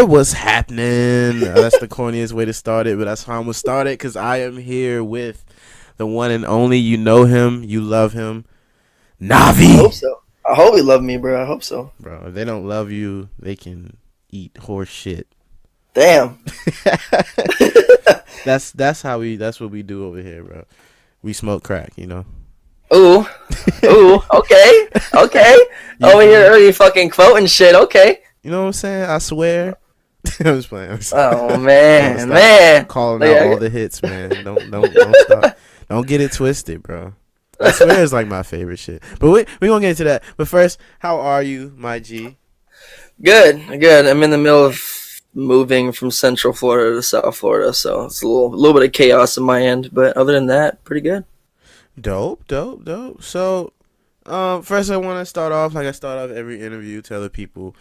What's happening? That's the corniest way to start it, but that's how I'm gonna start it because I am here with the one and only. You know him, you love him, I Navi. hope so. I hope he love me, bro. I hope so. Bro, if they don't love you, they can eat horse shit. Damn. That's what we do over here, bro. We smoke crack, you know. Ooh. Ooh. Okay. Okay. Over here already fucking quoting shit. Okay. You know what I'm saying? I swear. I'm just playing. Oh Don't man, stop man. calling out Like, all the hits, man. Don't stop. Don't get it twisted, bro. I swear it's like my favorite shit. But we gonna get into that. But first, how are you, my G? good. Good. I'm in the middle of moving from Central Florida to South Florida, so it's a little bit of chaos on my end. But other than that, pretty good. Dope. So, first I want to start off like I start off every interview, tell the people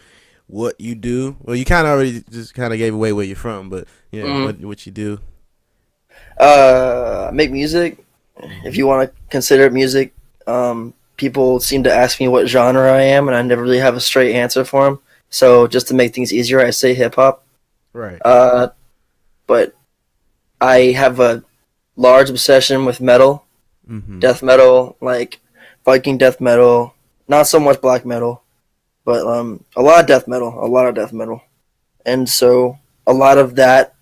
what you do. Well, you kind of already just kind of gave away where you're from, but yeah, what you do. I make music. If you want to consider it music, people seem to ask me what genre I am, and I never really have a straight answer for them. So just to make things easier, I say hip hop. Right. But I have a large obsession with metal, death metal, like Viking death metal. Not so much black metal, but a lot of death metal, and so a lot of that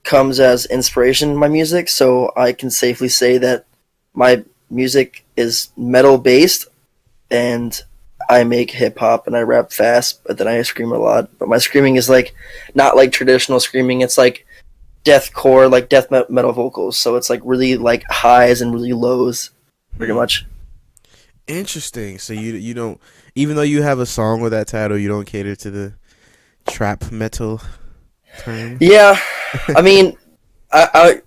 comes as inspiration in my music. So I can safely say that my music is metal based, and I make hip hop and I rap fast, but then I scream a lot. But my screaming is like not like traditional screaming. It's like deathcore, like death metal vocals. So it's like really like highs and really lows, pretty much. Interesting. So you don't, even though you have a song with that title, you don't cater to the trap metal term. Yeah, I mean, I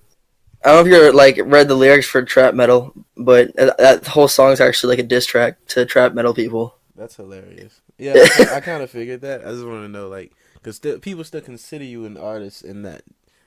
don't know if you're like read the lyrics for trap metal, but that whole song is actually like a diss track to trap metal people. That's hilarious. Yeah, I kind of figured that. I just want to know, like, because people still consider you an artist in that.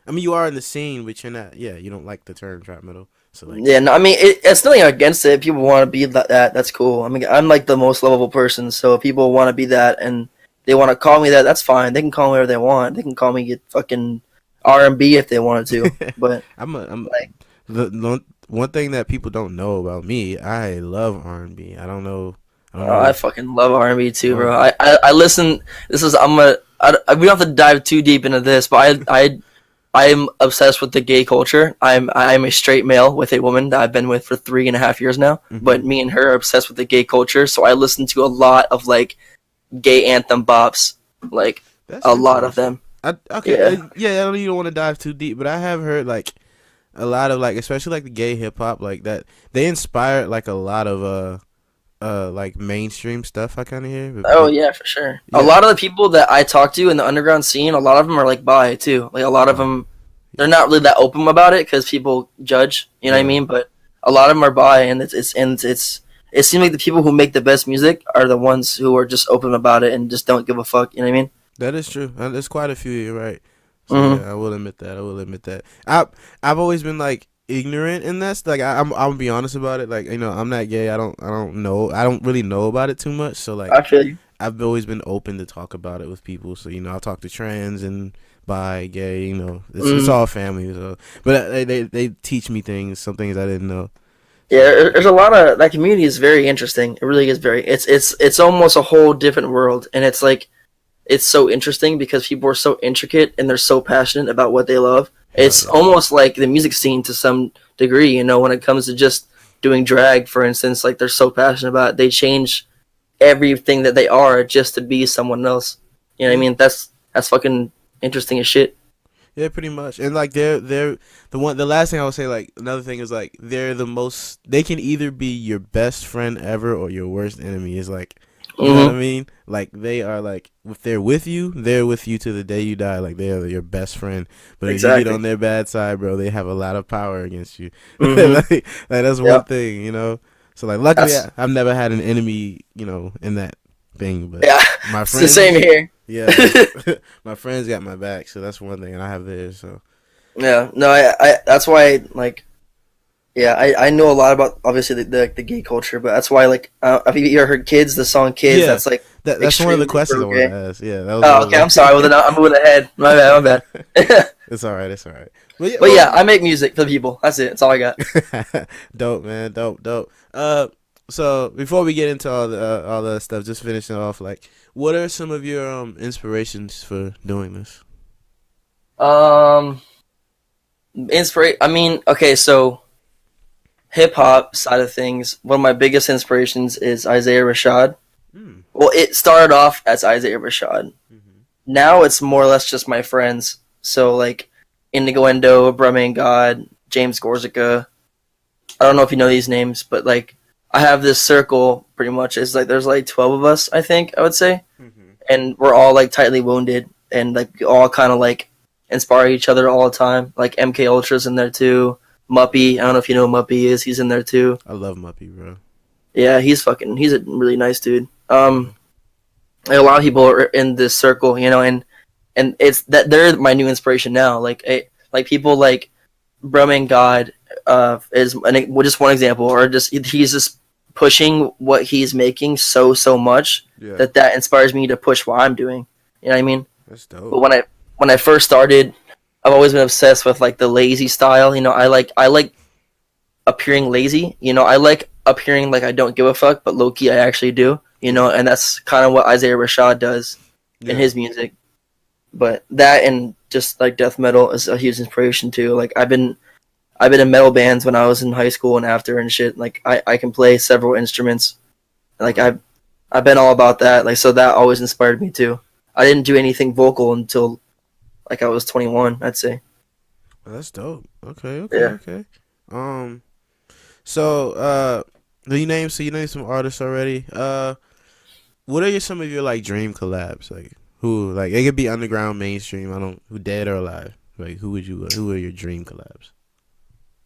I mean, you are in the scene, but you're not. Yeah, you don't like the term trap metal. So like, Yeah, no, I mean it's nothing against it. If people want to be that, that's cool. I mean, I'm like the most lovable person, so if people want to be that and they want to call me that, that's fine. They can call me whatever they want. They can call me fucking R&B if they wanted to. But I'm like, the one thing that people don't know about me. I love R&B. I don't know. I fucking love R&B too, bro. I listen. This is we don't have to dive too deep into this, but I'm obsessed with the gay culture. I'm a straight male with a woman that I've been with for 3.5 years now. But me and her are obsessed with the gay culture, so I listen to a lot of like gay anthem bops, like That's a lot of them. Okay, yeah. I know you don't want to dive too deep, but I have heard like a lot of like, especially like the gay hip hop, like that. They inspired like a lot of like mainstream stuff. I kind of hear. Oh yeah, for sure. Yeah. A lot of the people that I talk to in the underground scene, a lot of them are like bi too. Like a lot of them, they're not really that open about it because people judge. You know what I mean? But a lot of them are bi, and it seems like the people who make the best music are the ones who are just open about it and just don't give a fuck. You know what I mean? That is true. There's quite a few. You're right. So yeah, I will admit that. I've always been like ignorant in that. Like I'll be honest about it. Like, you know, I'm not gay. I don't know. I don't really know about it too much. So like, I feel you. I've always been open to talk about it with people. So, you know, I'll talk to trans and bi, gay. You know, it's all family. So, but they teach me some things I didn't know. Yeah, there's a lot of that community is very interesting. It really is very. It's almost a whole different world, and it's like it's so interesting because people are so intricate and they're so passionate about what they love. It's almost like the music scene to some degree, you know, when it comes to just doing drag, for instance, like they're so passionate about it. They change everything that they are just to be someone else. You know what I mean? That's fucking interesting as shit. Yeah, pretty much. And like they're the last thing I would say, like another thing is like they're the most, they can either be your best friend ever or your worst enemy. Is like, you know what I mean? Like they are like, if they're with you to the day you die. Like they are your best friend. But if you get on their bad side, bro, they have a lot of power against you. like that's one thing, you know. So like, luckily I've never had an enemy, you know, in that thing. But yeah, my friends, it's the same here. Yeah, my friends got my back, so that's one thing, and I have theirs. So yeah, no, I that's why like Yeah, I know a lot about obviously the gay culture, but that's why like have you ever heard "Kids"? The song "Kids" Yeah, that's like that's one of the extremely questions I pro wanted to gay. ask. Yeah, that was one Oh, of okay. I'm the. sorry. Well, then I'm moving ahead. My bad. My bad. It's all right. It's all right. But yeah, But yeah, I make music for the people. That's it. That's all I got. dope, man. Dope. So before we get into all the stuff, just finishing off, like, what are some of your inspirations for doing this? Um, inspiration. I mean, okay, so hip hop side of things. One of my biggest inspirations is Isaiah Rashad. Mm. Well, it started off as Isaiah Rashad. Mm-hmm. Now it's more or less just my friends. So like Indigo Endo, Brahman God, James Gorzica. I don't know if you know these names, but like I have this circle pretty much. It's like there's like 12 of us, I think I would say, Mm-hmm. and we're all like tightly wounded and like we all kind of like inspire each other all the time. Like MK Ultra's in there too. Muppy, I don't know if you know who Muppy is. He's in there too. I love Muppy, bro. Yeah, he's a really nice dude. Yeah. Like, a lot of people are in this circle, you know, and it's that they're my new inspiration now. Like people like Brahman God is just one example, or just he's just pushing what he's making so much Yeah. that inspires me to push what I'm doing. You know what I mean? That's But dope. when I first started, I've always been obsessed with like the lazy style. You know, I like appearing lazy. You know, I like appearing like I don't give a fuck, but low key I actually do. You know, and that's kind of what Isaiah Rashad does in Yeah. his music. But that and just like death metal is a huge inspiration too. Like I've been in metal bands when I was in high school and after and shit. Like I can play several instruments. Like Wow. I've been all about that. Like so that always inspired me too. I didn't do anything vocal until like I was 21, I'd say. Well, that's dope. Okay. Okay. Yeah. Okay. Um. So you named some artists already. What are some of your like dream collabs? Like who? Like it could be underground, mainstream. I don't who dead or alive. Like who are your dream collabs?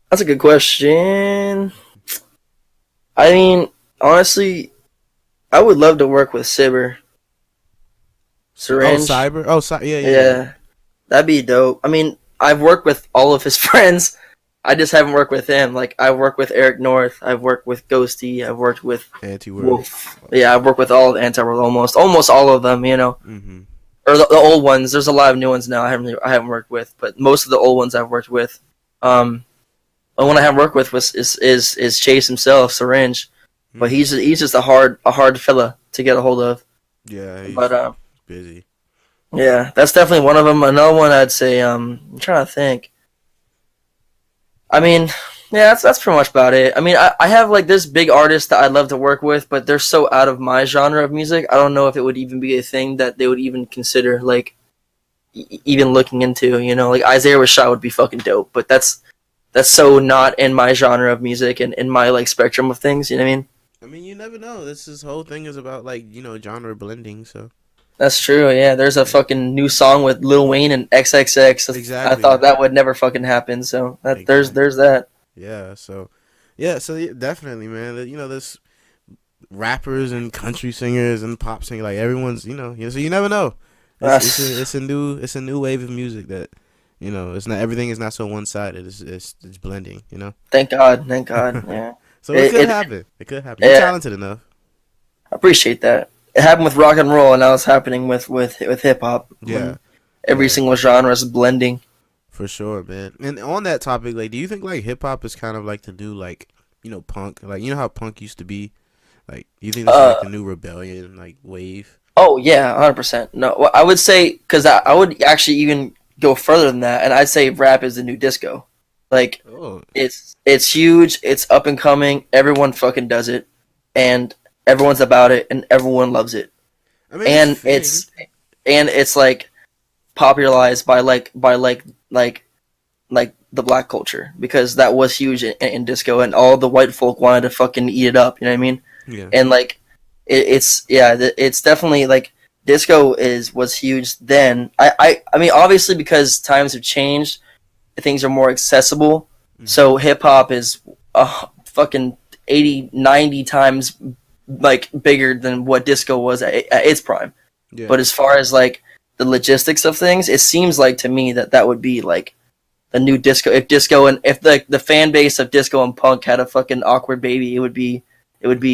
That's a good question. I mean, honestly, I would love to work with Sibber. Syringe. Cyber. Oh, yeah, yeah, yeah. Yeah. That'd be dope. I mean, I've worked with all of his friends. I just haven't worked with him. Like I've worked with Eric North. I've worked with Ghosty. I've worked with Anti World. Wolf. Yeah, I've worked with all of Anti-World almost all of them. You know, Mm-hmm. or the old ones. There's a lot of new ones now. I haven't worked with, but most of the old ones I've worked with. The one I haven't worked with is Chase himself, Syringe, but Mm-hmm. he's just a hard fella to get a hold of. Yeah, But he's busy. yeah, that's definitely one of them. Another one I'd say I'm trying to think. I mean, yeah, that's pretty much about it. I mean, I have like this big artist that I'd love to work with, but they're so out of my genre of music. I don't know if it would even be a thing that they would even consider like even looking into. You know, like Isaiah Rashad would be fucking dope, but that's so not in my genre of music and in my like spectrum of things. You know what I mean? I mean, you never know. This whole thing is about like genre blending. So That's true. Yeah, there's a fucking new song with Lil Wayne and XXX. I exactly, thought that would never fucking happen. So exactly. there's that. Yeah. So definitely, man. There's rappers and country singers and pop singers. Like everyone's, so you never know. It's a new wave of music that it's not everything is not so one sided. It's blending. Thank God. Thank God. Yeah. So it could happen. It could happen. You're Yeah, talented enough. I appreciate that. It happened with rock and roll, and now it's happening with hip hop. Yeah. When every Yeah. single genre is blending. For sure, man. And on that topic, like, do you think like hip hop is kind of like the new like punk? Like, how punk used to be? Like, do you think this is like Uh the new rebellion like wave? oh yeah, 100%. No, well, I would say because I would actually even go further than that, and I'd say rap is the new disco. Like Oh, it's huge. It's up and coming. Everyone fucking does it, and everyone's about it, and everyone loves it. I mean, it's And fitting. it's like popularized by like the black culture because that was huge in disco, and all the white folk wanted to fucking eat it up. You know what I mean? Yeah. And like it's definitely like disco was huge then. I mean obviously because times have changed, things are more accessible. Mhm. So hip hop is fucking 80 90 times like bigger than what disco was at its prime. Yeah. But as far as like the logistics of things, it seems like to me that would be like the new disco. If disco and if the fan base of disco and punk had a fucking awkward baby, it would be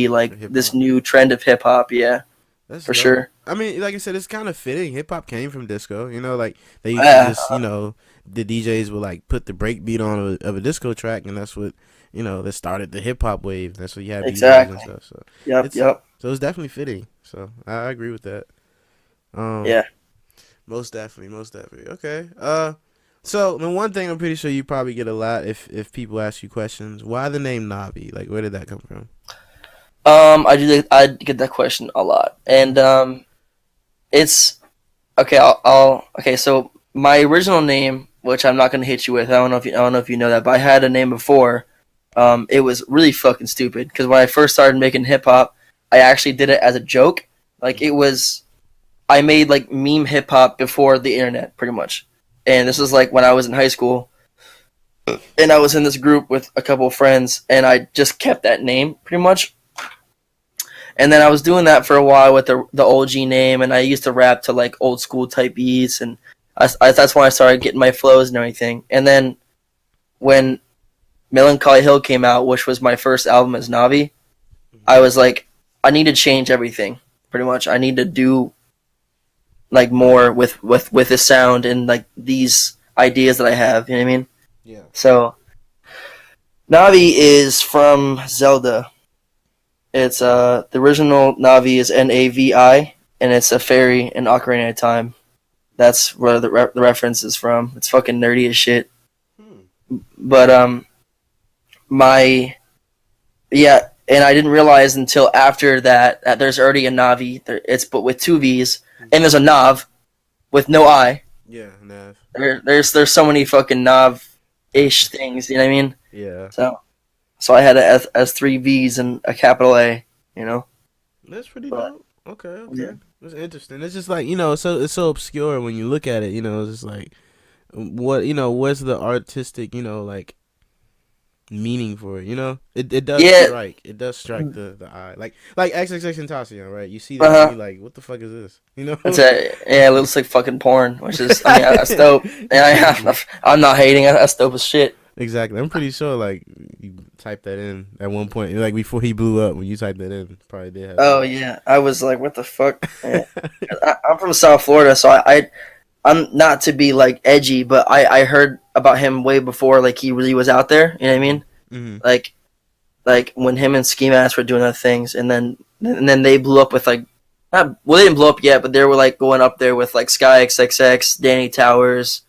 like this new trend of hip hop. Yeah, That's for dope. sure. I mean, like I said, it's kind of fitting. Hip hop came from disco. You know, like they used to Yeah, just, the DJs would like put the break beat on of a disco track, and that's what that started the hip hop wave. That's what you have DJs and exactly. stuff. So Yep, it's yep. so it's definitely fitting. So I agree with that. Um, Yeah. most definitely, most definitely. Okay. So the one thing I'm pretty sure you probably get a lot if people ask you questions. Why the name Navi? Like, where did that come from? I get that question a lot, and it's okay. Okay. So my original name, which I'm not gonna hit you with, I don't know if you know that, but I had a name before. It was really fucking stupid because when I first started making hip hop, I actually did it as a joke. Like it was, I made like meme hip hop before the internet, pretty much. And this was like when I was in high school, and I was in this group with a couple of friends, and I just kept that name pretty much. And then I was doing that for a while with the OG name, and I used to rap to like old school type beats, and that's when I started getting my flows and everything. And then when Melancholy Hill came out, which was my first album as Navi, I was like, I need to change everything. Pretty much, I need to do like more with this sound and like these ideas that I have. You know what I mean? Yeah. So Navi is from Zelda. It's the original Navi is nAvvi, and it's a fairy in Ocarina of Time. That's where the reference is from. It's fucking nerdy as shit. But my yeah, and I didn't realize until after that there's already a Navi. It's but with two V's, and there's a Nav with no I. Yeah, Nav. There's so many fucking Nav-ish things. You know what I mean? Yeah. So I had a S three V's and a capital A. You know. That's pretty But, dope. Okay. yeah. That's interesting. It's just like, it's so obscure when you look at it, it's just like what's the artistic, like meaning for it, It does Yeah. strike. It does strike the eye. Like XXXTentacion, right? You see that Uh-huh. and you're like, what the fuck is this? It looks like fucking porn, which is, I mean, that's dope. And I'm not hating. That's dope as shit. Exactly. I'm pretty sure like you typed that in at one point, like before he blew up. When you typed that in, probably did have. Oh yeah, I was like, what the fuck? Yeah. I'm from South Florida, so I'm not to be like edgy, but I heard about him way before like he really was out there. You know what I mean? Mm-hmm. Like when him and Ski Mask were doing their things, and then they blew up with like, not, well, they didn't blow up yet, but they were like going up there with like Sky XXX, Danny Towers,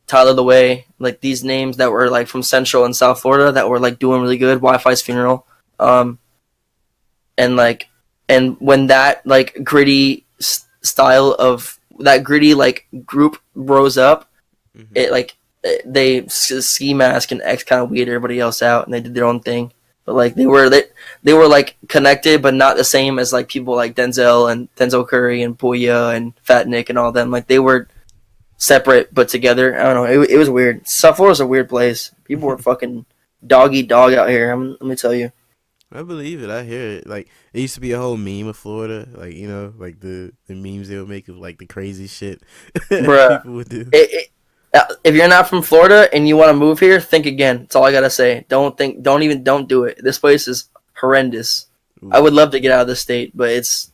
Tyler the Way, like these names that were like from Central and South Florida that were like doing really good. Wi-Fi's Funeral, and when that like gritty style of that gritty like group rose up, it like they Ski Mask and X kind of weeded everybody else out, and they did their own thing. But like they were like connected, but not the same as like people like Denzel Curry and Puya and Fat Nick and all them. Like they were separate but together. I don't know. It was weird. South Florida's a weird place. People were fucking dog eat dog out here. Let me tell you. I believe it. I hear it. Like it used to be a whole meme of Florida. Like like the memes they would make of like the crazy shit Bruh. people would do. If you're not from Florida and you want to move here, think again. That's all I gotta say. Don't do it. This place is horrendous. Ooh. I would love to get out of the state, but it's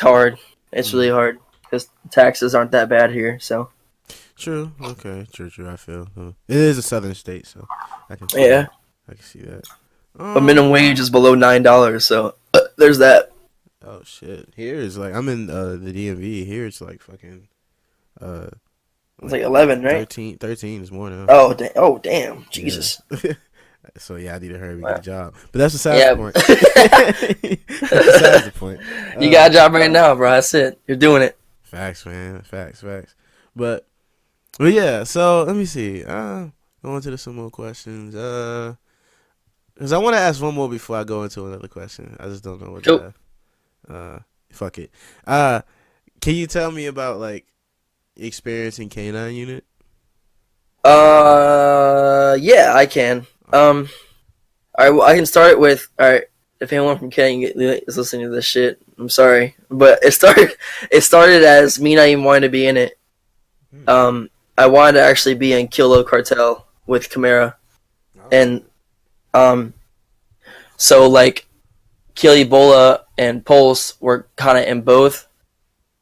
hard. It's really hard because taxes aren't that bad here. So True. Okay. True. I feel it is a southern state, so I can see yeah. that. I can see that. But minimum wage is below $9, so there's that. Oh shit! Here is like I'm in the DMV. Here it's like fucking It's like 11, right? 13 is more now. Oh damn, Jesus. Yeah. So yeah, I need to hurry and get a job. But that's Yeah. besides the point. That's besides the point. You got a job right now, bro. That's it. You're doing it. Facts, man. Facts. But yeah. So let me see. Going to some more questions. Because I want to ask one more before I go into another question. I just don't know what Cool. fuck it. Can you tell me about like experience in Canine Unit? Yeah, I can. All right, I can start it with, all right, if anyone from Canine Unit is listening to this shit, I'm sorry, but it started as me not even wanting to be in it. I wanted to actually be in Kilo Cartel with Chimera, and um, so like Kill Ebola and Pulse were kind of in both,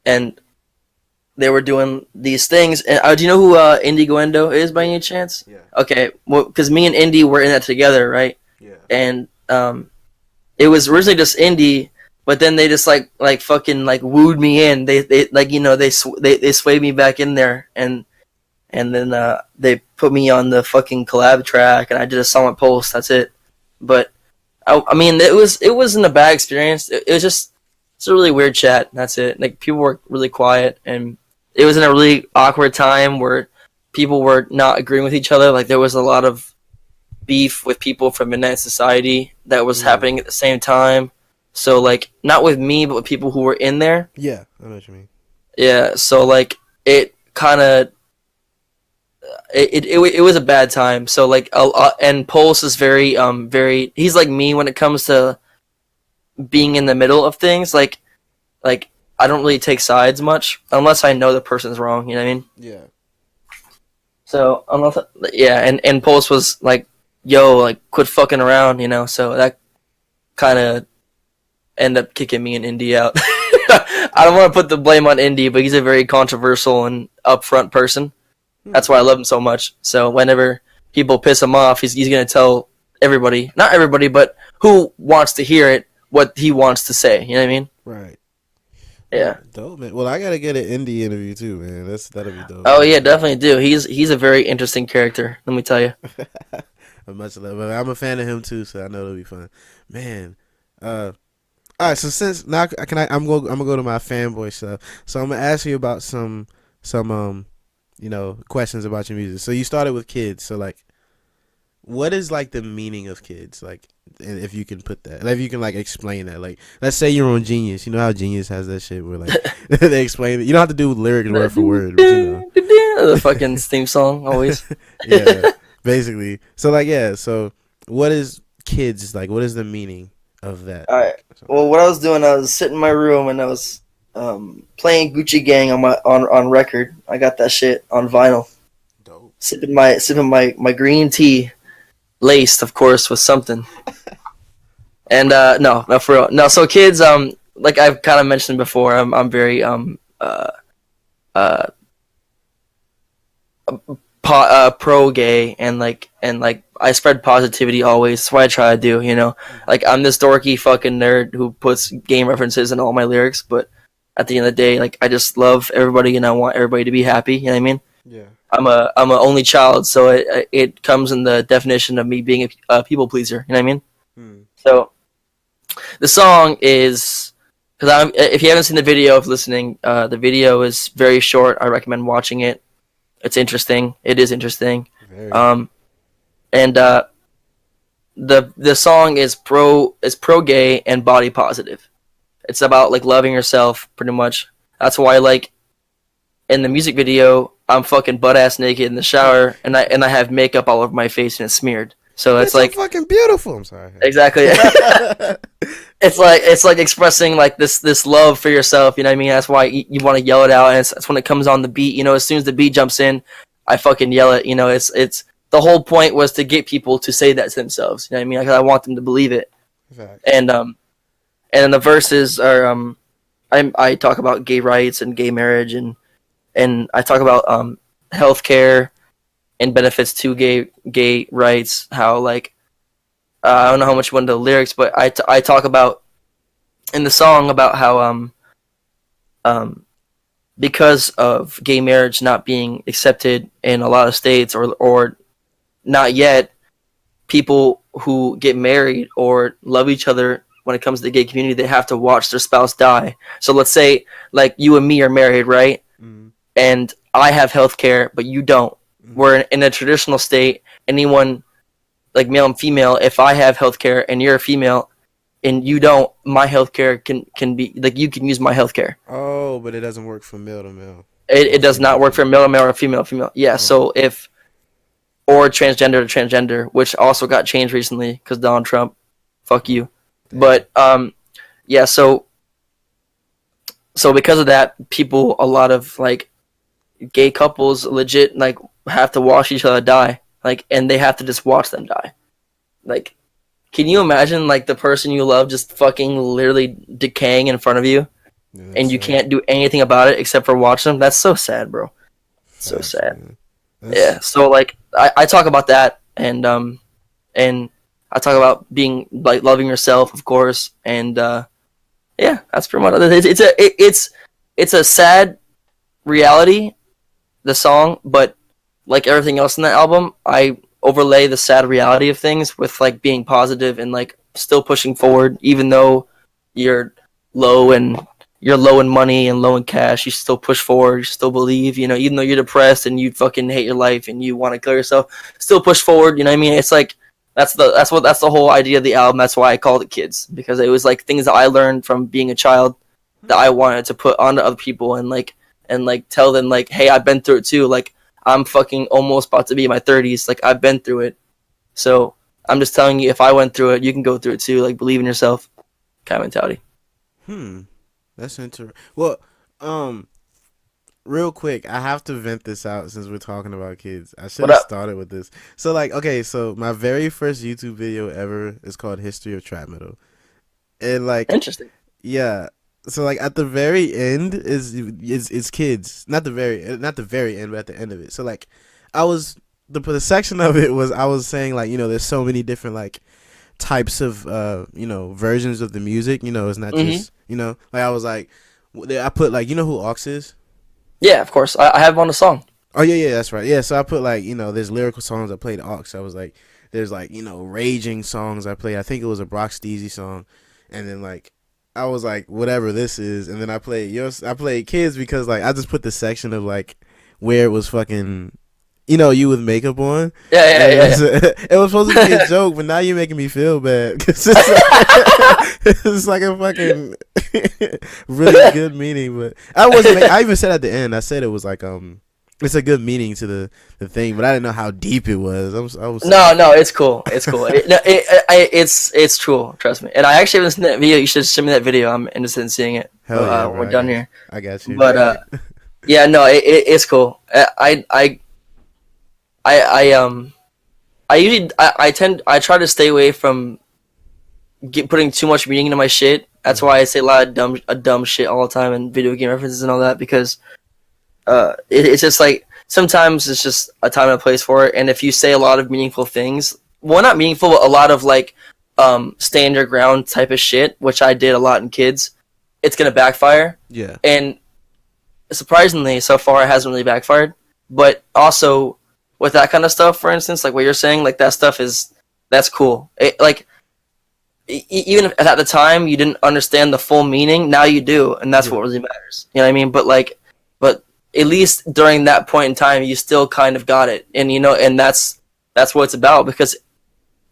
and they were doing these things. And do you know who Indy Guendo is by any chance? Yeah. Okay, well, because me and Indy were in that together, right? Yeah. And it was originally just Indy, but then they just like fucking like wooed me in. They like they swayed me back in there, and then they put me on the fucking collab track, and I did a song with Pulse. That's it. But I mean, it wasn't a bad experience. It was just it's a really weird chat. That's it. Like people were really quiet, and it was in a really awkward time where people were not agreeing with each other. Like there was a lot of beef with people from Midnight Society that was happening at the same time. So like not with me, but with people who were in there. Yeah, I know what you mean. Yeah. So like it kind of it was a bad time. So like and Pulse is very he's like me when it comes to being in the middle of things. Like I don't really take sides much unless I know the person's wrong. You know what I mean? Yeah. So unless and Pulse was like, yo, like quit fucking around, you know. So that kind of ended up kicking me and Indy out. I don't want to put the blame on Indy, but he's a very controversial and upfront person. That's why I love him so much. So whenever people piss him off, he's gonna tell everybody, not everybody, but who wants to hear it, what he wants to say. You know what I mean? Right. Yeah. Dope, man. Well, I gotta get an Indie interview too, man. That'll be dope. Oh yeah, definitely do. He's a very interesting character. Let me tell you. Much love. I'm a fan of him too, so I know it'll be fun, man. All right. So since now, I'm gonna go to my fanboy stuff. So I'm gonna ask you about some questions about your music. So you started with kids. So like, what is like the meaning of kids? Like, and if you can put that, like, if you can like explain that. Like, let's say you're on Genius. You know how Genius has that shit where like they explain it. You don't have to do lyric word for word, but you know the fucking theme song always. Yeah, basically. So like, yeah. So what is kids like? What is the meaning of that? All right. Well, what I was doing, I was sitting in my room and I was playing Gucci Gang on record. I got that shit on vinyl. Dope. Sipping my green tea, laced of course with something. And no for real. No, so kids, like I've kind of mentioned before, I'm very pro gay and like I spread positivity always. That's what I try to do, you know. Like I'm this dorky fucking nerd who puts game references in all my lyrics, but at the end of the day, like I just love everybody and I want everybody to be happy. You know what I mean? Yeah. I'm a only child, so it comes in the definition of me being a people pleaser. You know what I mean? So the song is because if you haven't seen the video of listening, the video is very short. I recommend watching it. It's interesting. It is interesting. Very. And the song is pro gay and body positive. It's about like loving yourself, pretty much. That's why like in the music video, I'm fucking butt ass naked in the shower, and I have makeup all over my face and it's smeared. So it's like so fucking beautiful. I'm sorry. Exactly. It's like expressing like this love for yourself. You know what I mean? That's why you want to yell it out, and that's when it comes on the beat. You know, as soon as the beat jumps in, I fucking yell it. You know, it's the whole point was to get people to say that to themselves. You know what I mean? Like, I want them to believe it. Exactly. And then the verses are I talk about gay rights and gay marriage and I talk about healthcare and benefits to gay rights. How like I don't know how much you went into the lyrics, but I talk about in the song about how because of gay marriage not being accepted in a lot of states or not yet, people who get married or love each other when it comes to the gay community, they have to watch their spouse die. So let's say like you and me are married, right? Mm-hmm. And I have health care, but you don't. Mm-hmm. Where in a traditional state, anyone like male and female, if I have health care and you're a female and you don't, my health care can be like you can use my health care. Oh, but it doesn't work from male to male. It does not work for male to male or female to female. Yeah, so if or transgender to transgender, which also got changed recently because Donald Trump, fuck you. Damn. But so because of that, people, a lot of like gay couples legit like have to watch each other die, like, and they have to just watch them die. Like, can you imagine like the person you love just fucking literally decaying in front of you, and you can't do anything about it except for watch them? That's so sad, bro. So sad. Yeah. So like I talk about that, and I talk about being like loving yourself, of course, and yeah, that's pretty much it. It's a sad reality, the song, but like everything else in that album, I overlay the sad reality of things with like being positive and like still pushing forward, even though you're low and you're low in money and low in cash. You still push forward. You still believe. You know, even though you're depressed and you fucking hate your life and you want to kill yourself, still push forward. You know what I mean? It's like that's the whole idea of the album. That's why I called it Kids, because it was like things that I learned from being a child that I wanted to put onto other people and like tell them like, hey, I've been through it too. Like, I'm fucking almost about to be in my 30s. Like, I've been through it. So I'm just telling you, if I went through it, you can go through it too. Like, believe in yourself kind of mentality. That's interesting. Well, real quick, I have to vent this out since we're talking about kids. I should have started with this. So, like, okay, so my very first YouTube video ever is called History of Trap Metal. And, like... Interesting. Yeah. So, like, at the very end is kids. Not the very end, but at the end of it. So, like, the section of it was, I was saying, like, you know, there's so many different, like, types of, you know, versions of the music. You know, it's not just, you know, like, I was like, I put, like, you know who Aux is? Yeah, of course. I have on a song. Oh, yeah, that's right. Yeah, so I put, like, you know, there's lyrical songs I played Aux. I was like, there's, like, you know, raging songs I played. I think it was a Brock Steezy song. And then, like, I was like, whatever this is, and then I played Kids because like I just put the section of like where it was fucking, you know, you with makeup on. Yeah. It was supposed to be a joke, but now you're making me feel bad because it's like a fucking really good meaning. But I even said at the end, I said it was like it's a good meaning to the thing, but I didn't know how deep it was. No, it's cool. It's cool. It's true. Trust me. And I actually haven't seen that video. You should send me that video. I'm interested in seeing it. Hell yeah, when we're done here. I got you. But yeah, no, it's cool. I try to stay away from putting too much meaning into my shit. That's why I say a lot of dumb shit all the time and video game references and all that, because it's just like sometimes it's just a time and a place for it. And if you say a lot of meaningful things, well, not meaningful, but a lot of like stand your ground type of shit, which I did a lot in Kids, it's gonna backfire. Yeah. And surprisingly, so far it hasn't really backfired. But also with that kind of stuff, for instance, like what you're saying, like that stuff that's cool. Like even if at the time you didn't understand the full meaning, now you do, and that's what really matters. You know what I mean? But at least during that point in time, you still kind of got it, and you know, and that's what it's about. Because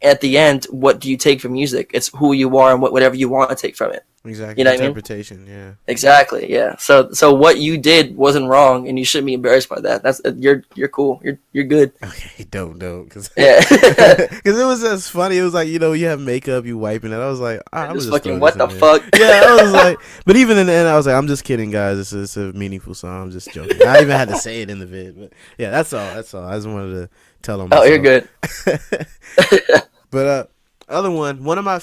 at the end, what do you take from music? It's who you are and whatever you want to take from it. Exactly. You know Interpretation. What I mean? Yeah. Exactly. Yeah. So what you did wasn't wrong, and you shouldn't be embarrassed by that. That's you're cool. You're good. Okay. Don't because yeah. Because it was just funny. It was like, you know, you have makeup, you wiping it. I was like, I'm just fucking what the fuck. Yeah. I was like, but even in the end, I was like, I'm just kidding, guys. This is a meaningful song. I'm just joking. I even had to say it in the vid, but yeah, that's all. I just wanted to tell them. Oh, you're good. But one of my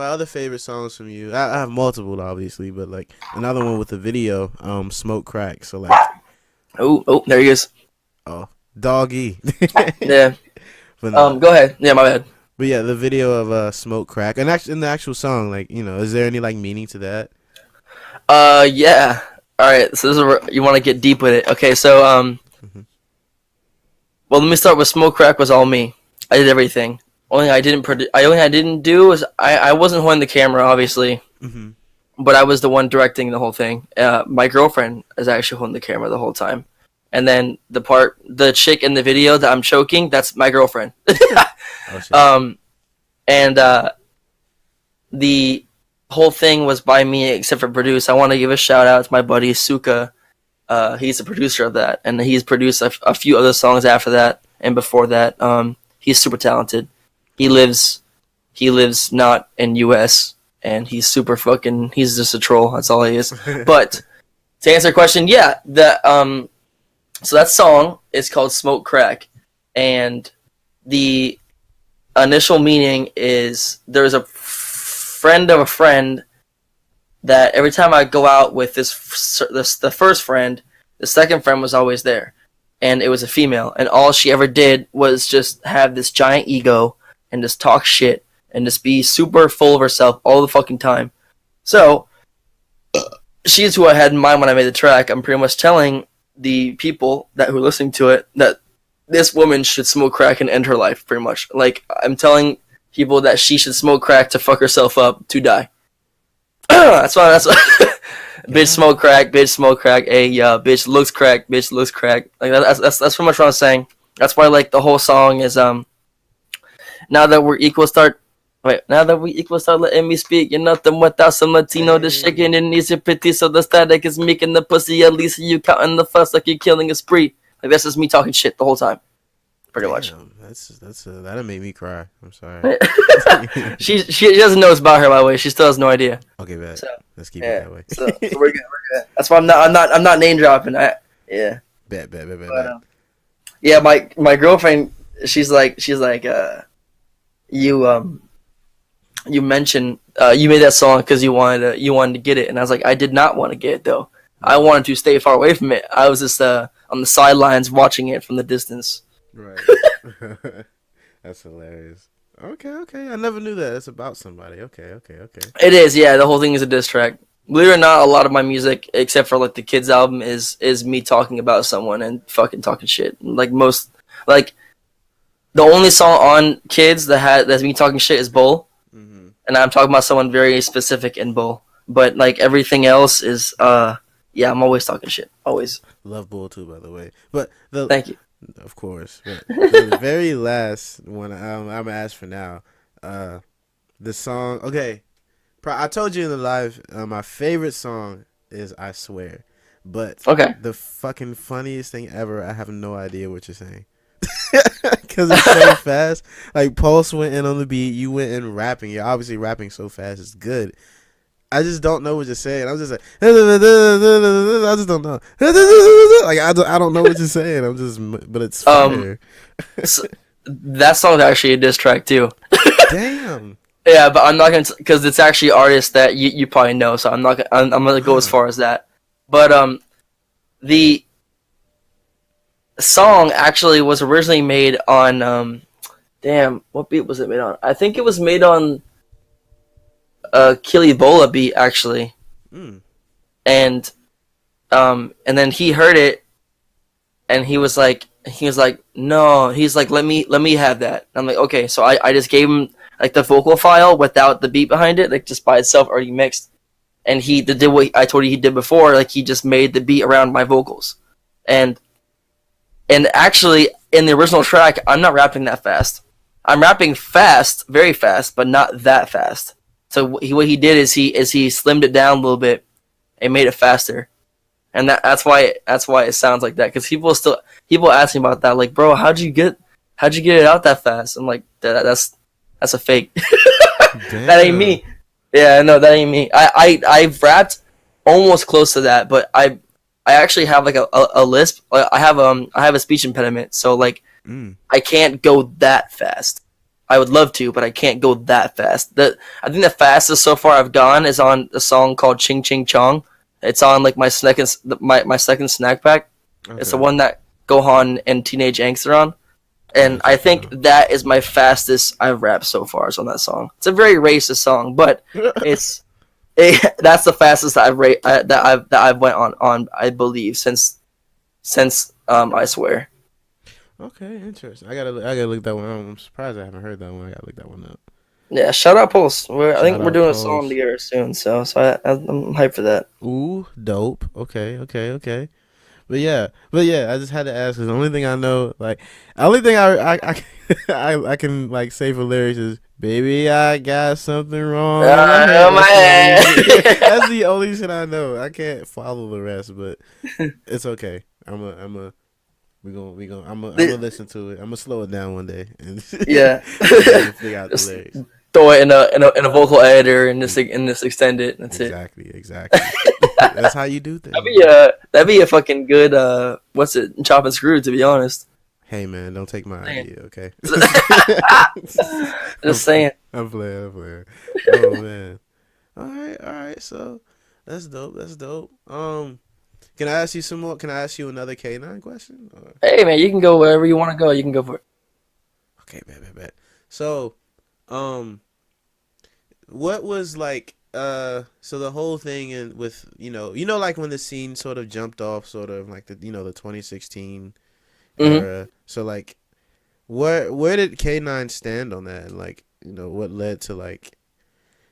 other favorite songs from you. I have multiple, obviously, but like another one with the video, Smoke Crack. So like, oh, there he is. Oh, doggy. Yeah. But go ahead. Yeah, my bad. But yeah, the video of Smoke Crack, and actually in the actual song, like, you know, is there any like meaning to that? Yeah. All right. So this is where you want to get deep with it. Okay. So well, let me start with Smoke Crack was all me. I did everything. Only I didn't do was I wasn't holding the camera, obviously, but I was the one directing the whole thing. My girlfriend is actually holding the camera the whole time, and then the chick in the video that I'm choking, that's my girlfriend. Oh, shit. And the whole thing was by me, except for produce. I want to give a shout out to my buddy Suka. He's the producer of that, and he's produced a few other songs after that and before that. He's super talented. He lives not in US, and he's super fucking, he's just a troll. That's all he is. But to answer your question, yeah, So that song is called Smoke Crack, and the initial meaning is there's a friend of a friend that every time I go out with the first friend, the second friend was always there, and it was a female, and all she ever did was just have this giant ego and just talk shit and just be super full of herself all the fucking time. So she's who I had in mind when I made the track. I'm pretty much telling the people that who are listening to it that this woman should smoke crack and end her life, pretty much. Like, I'm telling people that she should smoke crack to fuck herself up to die. That's why. Bitch smoke crack, bitch smoke crack. Hey, bitch looks crack, bitch looks crack. Like that's pretty much what I'm saying. That's why like the whole song is now that we're equal, start. Wait, now that we equal, start letting me speak. You're nothing without some Latino. The shaking your knees are pretty, so the static is making the pussy. At least you counting the fuss like you're killing a spree. Like that's just me talking shit the whole time, pretty much. That'll make me cry. I'm sorry. she doesn't know it's about her, by the way. She still has no idea. Okay, bet. So, let's keep it that way. so we're good. That's why I'm not name dropping. Bet. Yeah, my girlfriend. She's like you mentioned you made that song because you wanted to get it, and I was like, I did not want to get it though. I wanted to stay far away from it. I was just on the sidelines watching it from the distance. Right. That's hilarious. Okay. I never knew that. It's about somebody. Okay. It is, yeah. The whole thing is a diss track. Believe it or not, a lot of my music, except for like the kids album, is me talking about someone and fucking talking shit. Like the only song on Kids that's me talking shit is Bull, and I'm talking about someone very specific in Bull. But like everything else is yeah, I'm always talking shit. Always. Love Bull too, by the way. But thank you. Of course. But the very last one I'm gonna ask for now. The song. Okay, I told you in the live. My favorite song is "I Swear," but the fucking funniest thing ever. I have no idea what you're saying. Because it's so fast. Like Pulse went in on the beat, you went in rapping. You're obviously rapping so fast. It's good. I just don't know what you're saying. I'm just like, I just don't know. Like I don't know what you're saying. But it's fire. So that song's actually a diss track too. Damn. Yeah, but I'm not gonna because it's actually artists that you probably know. So I'm not. I'm gonna go as far as that. But the song actually was originally made on damn, what beat was it made on? I think it was made on Kilibola beat actually. And then he heard it and he was like no, he's like let me have that. And I'm like, okay, so I just gave him like the vocal file without the beat behind it, like just by itself already mixed. And he did what I told you he did before, like he just made the beat around my vocals. And actually, in the original track, I'm not rapping that fast. I'm rapping fast, very fast, but not that fast. So what he did is he slimmed it down a little bit and made it faster, and that's why it sounds like that. Because people ask me about that, like, bro, how'd you get it out that fast? I'm like, that's a fake. That ain't me. Yeah, no, that ain't me. I've rapped almost close to that, but I actually have like a lisp. I have a speech impediment, so like I can't go that fast. I would love to, but I can't go that fast. I think the fastest so far I've gone is on a song called Ching Ching Chong. It's on like my second snack pack. Okay. It's the one that Gohan and Teenage Angst are on, and I think that is my fastest I've rapped so far. Is on that song. It's a very racist song, but that's the fastest I've went on I believe since I Swear. Okay, interesting. I gotta look that one up. I'm surprised I haven't heard that one. I gotta look that one up. Yeah, shout out Pulse. I think we're doing a song together soon, so I'm hyped for that. Ooh, dope. Okay. But yeah, I just had to ask because the only thing I know, like, the only thing I can like say for lyrics is "Baby, I got something wrong." That's the only shit I know. I can't follow the rest, but it's okay. I'm gonna listen to it. I'm gonna slow it down one day and yeah, figure out the lyrics. throw it in a vocal editor and just extend it. That's exactly. That's how you do things. That'd be a fucking good what's it, chop and screw, to be honest. Hey man, don't take my idea, okay? Just saying. I'm playing. Oh man. All right. So that's dope. Can I ask you some more? Can I ask you another K9 question? Or? Hey man, you can go wherever you want to go. You can go for it. Okay, bet. So, what was like? So the whole thing and with like when the scene sort of jumped off, sort of like the 2016 era. So like, where did K9 stand on that? And like, what led to like,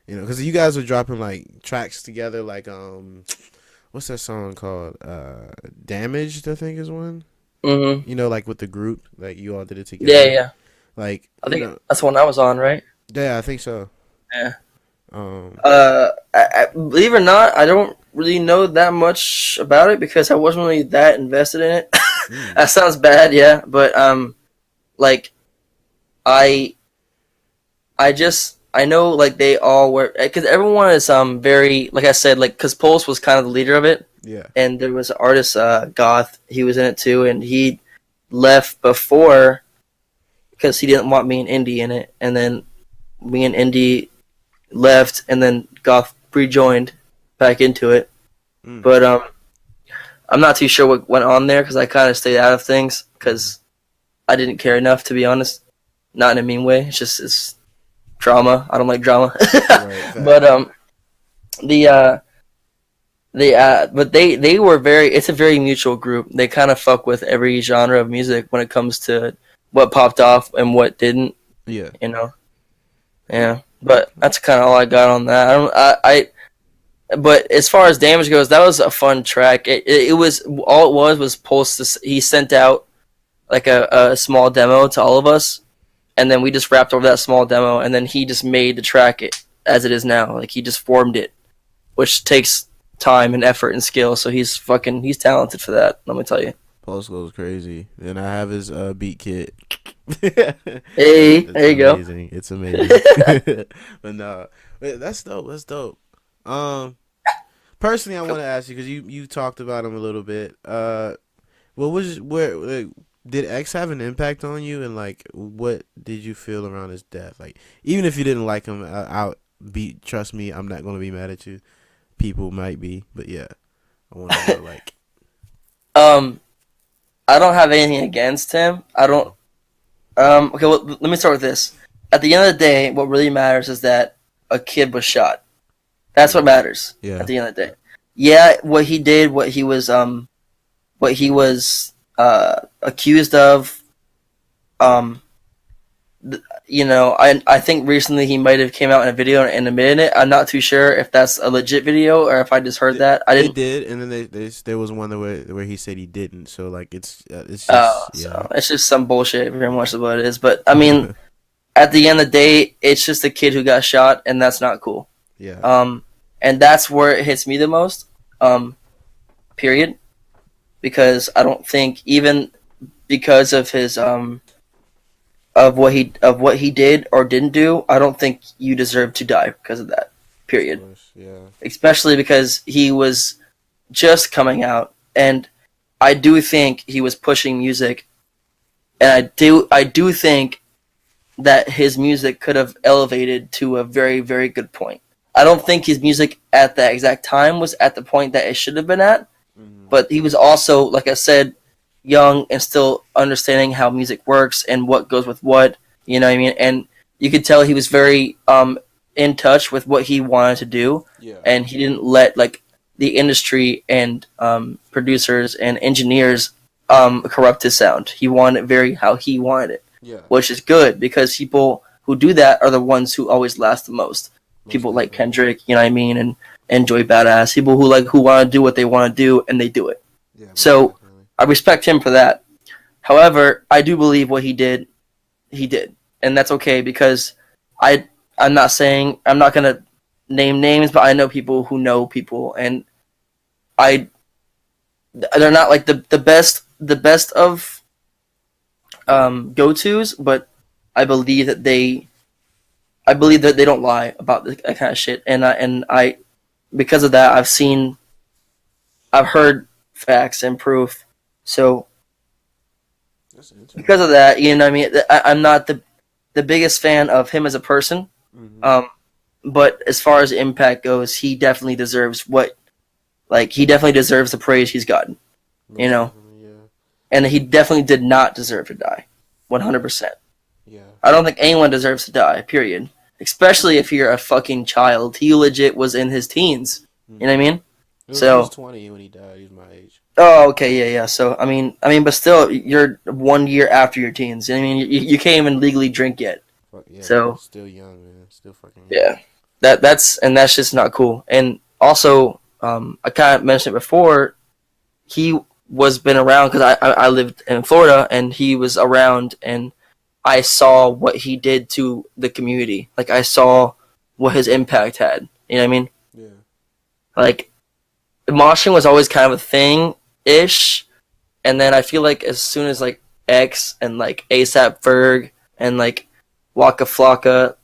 because you guys were dropping like tracks together, like what's that song called? Damaged, I think is one. Like with the group, like you all did it together. Yeah. Like I think that's the one I was on, right? Yeah, I think so. Yeah. I, believe it or not, I don't really know that much about it because I wasn't really that invested in it. That sounds bad, yeah, but like I know like they all were, because everyone is very, like I said, like because Pulse was kind of the leader of it. Yeah. And there was an artist, Goth. He was in it too, and he left before because he didn't want me and Indy in it, and then me and Indy left, and then Goth rejoined back into it. But I'm not too sure what went on there because I kind of stayed out of things because I didn't care enough, to be honest. Not in a mean way. It's drama. I don't like drama. Right, but but they were it's a very mutual group. They kind of fuck with every genre of music when it comes to what popped off and what didn't. Yeah. Yeah. But that's kind of all I got on that. But as far as Damage goes, that was a fun track. It was all it was Pulse. He sent out like a small demo to all of us, and then we just rapped over that small demo, and then he just made the track as it is now. Like he just formed it, which takes time and effort and skill. So he's talented for that. Let me tell you. Pulse goes crazy, and I have his beat kit. Hey, there you go. It's amazing. But no, that's dope. Personally, I want to ask you because you talked about him a little bit. Did X have an impact on you, and like, what did you feel around his death? Like, even if you didn't like him, trust me, I'm not gonna be mad at you. People might be, but yeah, I want to know like. I don't have anything against him. I don't. Okay, well, let me start with this. At the end of the day, what really matters is that a kid was shot. That's what matters. Yeah. At the end of the day. Yeah, what he did, what he was accused of. I think recently he might have came out in a video and admitted it. I'm not too sure if that's a legit video or if I just heard that. I didn't. They did, and then there was one where he said he didn't. So like it's just so it's just some bullshit. Very much is what it is. But I mean, at the end of the day, it's just a kid who got shot, and that's not cool. Yeah. And that's where it hits me the most. Period. Because I don't think even because of his of what he did or didn't do, I don't think you deserve to die because of that. Period. Of course, yeah. Especially because he was just coming out, and I do think he was pushing music, and I do think that his music could have elevated to a very, very good point. I don't think his music at that exact time was at the point that it should have been at, but he was also, like I said, young and still understanding how music works and what goes with what, you know what I mean? And you could tell he was very in touch with what he wanted to do, and he didn't let like the industry and producers and engineers corrupt his sound. He wanted it very how he wanted it, which is good because people who do that are the ones who always last the most. People like Kendrick, you know what I mean, and Joey Badass, people who want to do what they want to do and they do it. Yeah, so I respect him for that. However, I do believe what he did, and that's okay because I'm not gonna name names, but I know people who know people, and they're not like the best of go-tos, but I believe that they I believe that they don't lie about that kind of shit, and I because of that, I've heard facts and proof. So because of that, you know what I mean. I'm not the biggest fan of him as a person. Mm-hmm. But as far as impact goes, he definitely deserves he definitely deserves the praise he's gotten. You know, yeah. And he definitely did not deserve to die, 100%. Yeah. I don't think anyone deserves to die. Period. Especially if you're a fucking child. He legit was in his teens. Mm-hmm. You know what I mean? He was 20 when he died. He was my age. Oh, okay, yeah. So I mean, but still, you're 1 year after your teens. I mean, you can't even legally drink yet. Fuck, yeah, so still young, man. Still fucking young. Yeah. That's just not cool. And also, I kind of mentioned it before. He was been around because I lived in Florida, and he was around, and I saw what he did to the community. Like, I saw what his impact had. You know what I mean? Yeah. Like, moshing was always kind of a thing-ish, and then I feel like as soon as, like, X and, like, ASAP Ferg and, like, Waka Flocka...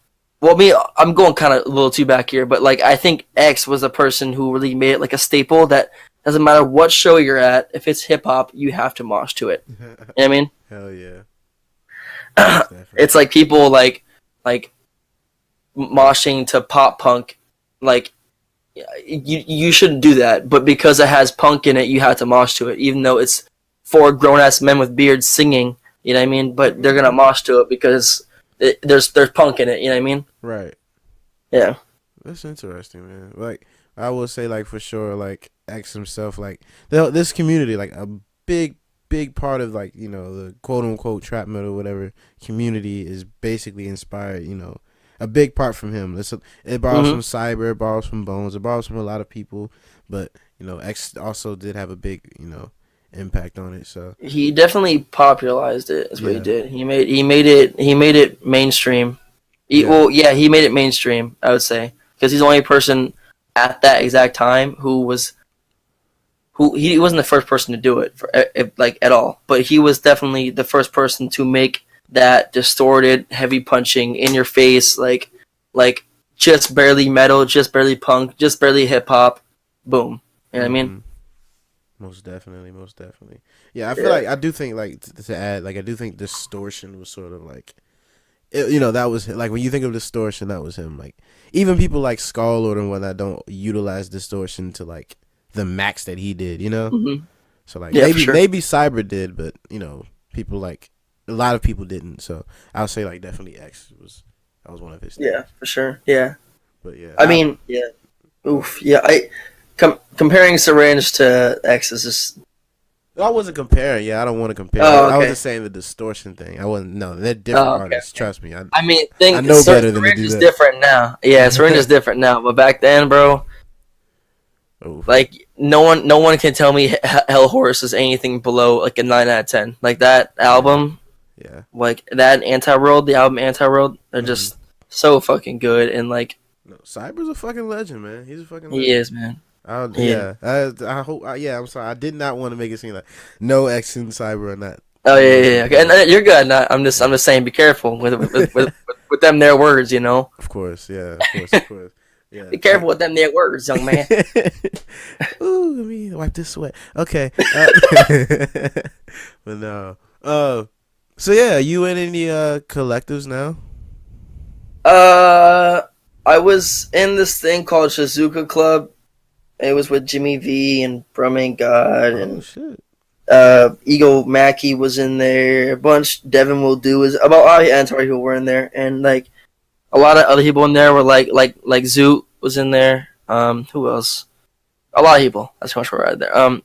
Well, I'm going kind of a little too back here, but, like, I think X was the person who really made it, like, a staple that doesn't matter what show you're at, if it's hip-hop, you have to mosh to it. You know what I mean? Hell yeah. It's like people, like moshing to pop punk, like, you shouldn't do that, but because it has punk in it, you have to mosh to it, even though it's 4 grown-ass men with beards singing, you know what I mean? But they're gonna mosh to it because there's punk in it, you know what I mean? Right. Yeah. That's interesting, man. Like, I will say, like, for sure, like, X himself, like, this community, like, a big part of, like, you know, the quote-unquote trap metal, whatever, community is basically inspired, you know, a big part from him. It borrows from Cyber, it borrows from Bones, it borrows from a lot of people, but, you know, X also did have a big, you know, impact on it. So he definitely popularized it. That's what he did. He made it mainstream. He made it mainstream, I would say, because he's the only person at that exact time who he wasn't the first person to do it at all, but he was definitely the first person to make that distorted, heavy punching in your face, like just barely metal, just barely punk, just barely hip hop, boom. You know what I mean? Most definitely. Yeah, I feel like I do think, like, to add, like, I do think distortion was sort of like, you know, that was like when you think of distortion, that was him. Like, even people like Scarlord and whatnot don't utilize distortion to, like, the max that he did, you know. Mm-hmm. So, like, maybe Cyber did, but, you know, people, like, a lot of people didn't. So I'll say, like, definitely X was one of his things. Yeah, for sure. Yeah. But yeah, I mean, yeah. Oof. Yeah. Comparing Syringe to X is just. I wasn't comparing. Yeah, I don't want to compare. Oh, okay. I was just saying the distortion thing. I wasn't. No, they're different artists. Okay. Trust me. I know better than to do that. Syringe is different now. Yeah, Syringe is different now. But back then, bro. Oof. Like, no one can tell me Hell Horse is anything below, like, a 9 out of 10. Like, that album. Yeah. Like, that Anti-World, the album Anti-World, they're just so fucking good, and, like. No, Cyber's a fucking legend, man. He's a fucking legend. He is, man. I hope. I'm sorry. I did not want to make it seem like no X and Cyber or not. Oh yeah. Okay. And you're good. I'm just saying, be careful with them their words. You know. Of course. Yeah. Of course. Yeah. Be careful with them their words, young man. Ooh, let me wipe this sweat. Okay. But no. So yeah, you in any collectives now? I was in this thing called Shizuka Club. It was with Jimmy V and Brumming God and Eagle Mackey was in there. A bunch. Devin Will Do was about all the Antar people were in there, and like a lot of other people in there were like Zoot was in there. Who else? A lot of people. That's how much we're right there.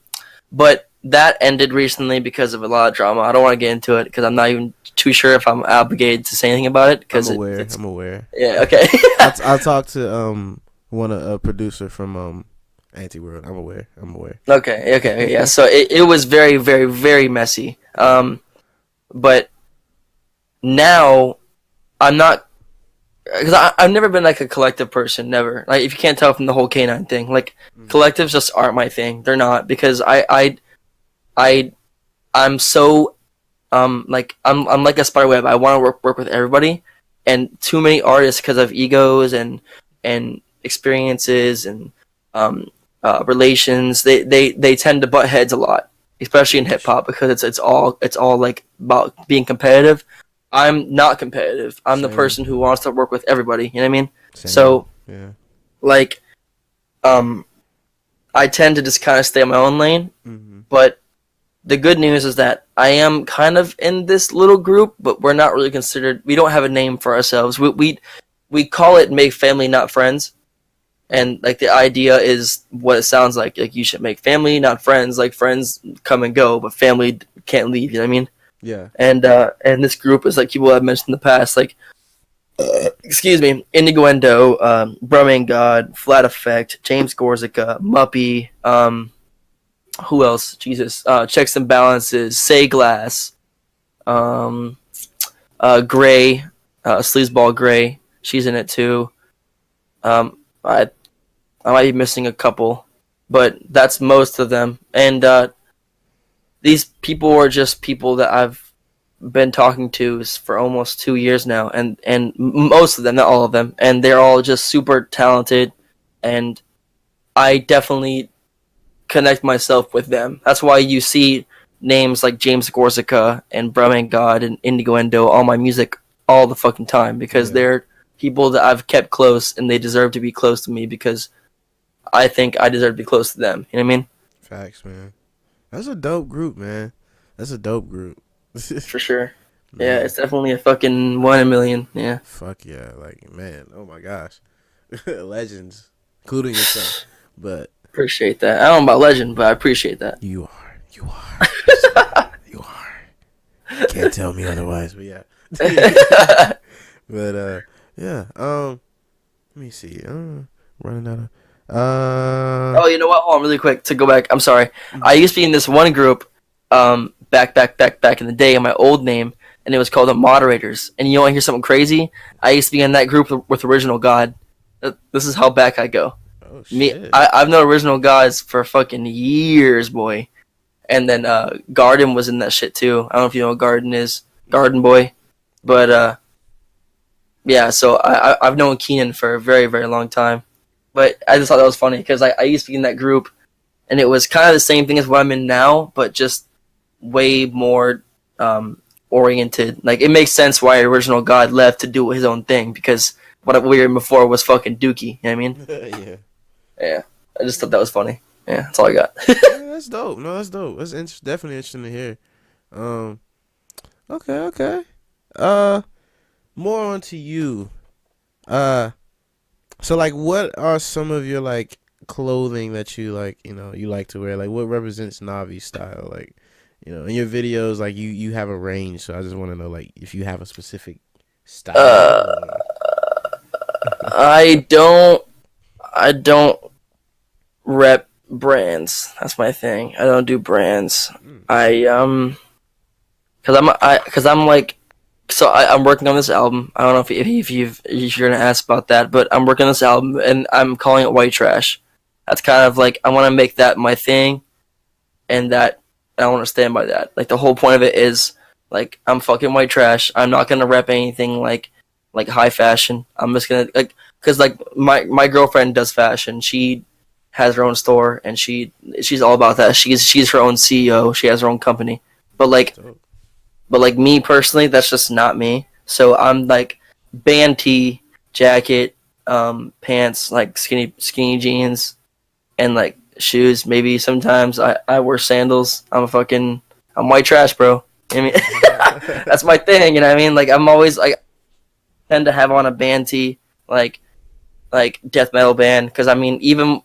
But that ended recently because of a lot of drama. I don't want to get into it because I'm not even too sure if I'm obligated to say anything about it. Cause I'm aware. Yeah. Okay. I'll talk to a producer from Anti-World. I'm aware. Okay. Yeah. So it was very, very, very messy. But now I'm not, because I've never been like a collective person. Never. Like, if you can't tell from the whole Canine thing, like collectives just aren't my thing. They're not, because I'm so like I'm like a spider web. I want to work with everybody, and too many artists, because of egos and experiences and relations, they tend to butt heads a lot, especially in hip hop, because it's all like about being competitive. I'm not competitive. I'm the Same. person who wants to work with everybody. You know what I mean? Same. So Yeah. like I tend to just kind of stay in my own lane. Mm-hmm. But the good news is that I am kind of in this little group, but we're not really considered. We don't have a name for ourselves. We call it "Make Family, Not Friends," and like the idea is what it sounds like. Like you should make family, not friends. Like friends come and go, but family can't leave. You know what I mean? Yeah. And this group is like people I've mentioned in the past, like excuse me, Innuendo, Brumming God, Flat Effect, James Gorzica, Muppy, who else? Jesus, Checks and Balances, Say Glass, Gray, Sleazeball Gray. She's in it too. I might be missing a couple, but that's most of them. And these people are just people that I've been talking to for almost 2 years now, and most of them, not all of them, and they're all just super talented, and I definitely connect myself with them. That's why you see names like James Gorzica and Brumming God and Innuendo on my music all the fucking time, because they're people that I've kept close, and they deserve to be close to me because I think I deserve to be close to them. You know what I mean? Facts, man. That's a dope group, man. That's a dope group. For sure. Yeah, it's definitely a fucking 1 in a million. Yeah. Fuck yeah. Like, man, oh my gosh. Legends. Including yourself. But Appreciate that. I don't know about legend, but I appreciate that. you are. You are. You are. Can't tell me otherwise, but yeah. But yeah. Let me see. Running out of Oh, you know what? Hold on, really quick to go back. I'm sorry. I used to be in this one group, back in the day, in my old name, and it was called the Moderators. And you want to hear something crazy? I used to be in that group with Original God. This is how back I go. Oh shit. I've known Original Gods for fucking years, boy. And then Garden was in that shit too. I don't know if you know what Garden is, Garden Boy, but yeah. So I've known Keenan for a very, very long time. But I just thought that was funny because I used to be in that group, and it was kind of the same thing as what I'm in now, but just way more oriented. Like, it makes sense why Original God left to do his own thing, because what we were in before was fucking dookie. You know what I mean? Yeah. Yeah. I just thought that was funny. Yeah, that's all I got. Yeah, that's dope. No, that's dope. That's definitely interesting to hear. Okay. More on to you. So like, what are some of your like clothing that you like? You like to wear. Like, what represents Navi style? Like, in your videos, like you have a range. So I just want to know, like, if you have a specific style. I don't rep brands. That's my thing. I don't do brands. Cause I'm like, so I'm working on this album. I don't know if you're gonna ask about that, but I'm working on this album and I'm calling it White Trash. That's kind of like, I want to make that my thing, and that I want to stand by that. Like, the whole point of it is, like, I'm fucking white trash. I'm not gonna rep anything like high fashion. I'm just gonna, like, cause like my girlfriend does fashion. She has her own store, and she's all about that. She's her own CEO. She has her own company. But like me personally, that's just not me. So I'm like band tee, jacket, pants, like skinny jeans, and like shoes. Maybe sometimes I wear sandals. I'm white trash, bro. I mean, that's my thing. You know what I mean? Like, I'm always like, tend to have on a band tee, like death metal band, because I mean, even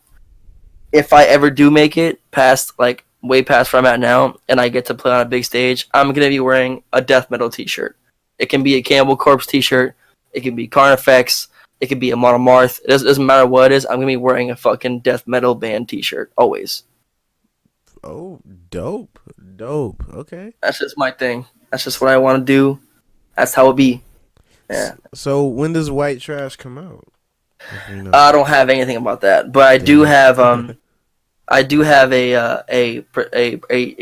if I ever do make it past, like, way past where I'm at now, and I get to play on a big stage, I'm gonna be wearing a death metal t-shirt. It can be a Cannibal Corpse t-shirt, it can be Carnifex, it could be a Monomarth. It doesn't matter what it is. I'm gonna be wearing a fucking death metal band t-shirt always. Oh, dope. Okay. That's just my thing. That's just what I want to do. That's how it be. Yeah. So when does White Trash come out? I don't have anything about that, but I do have a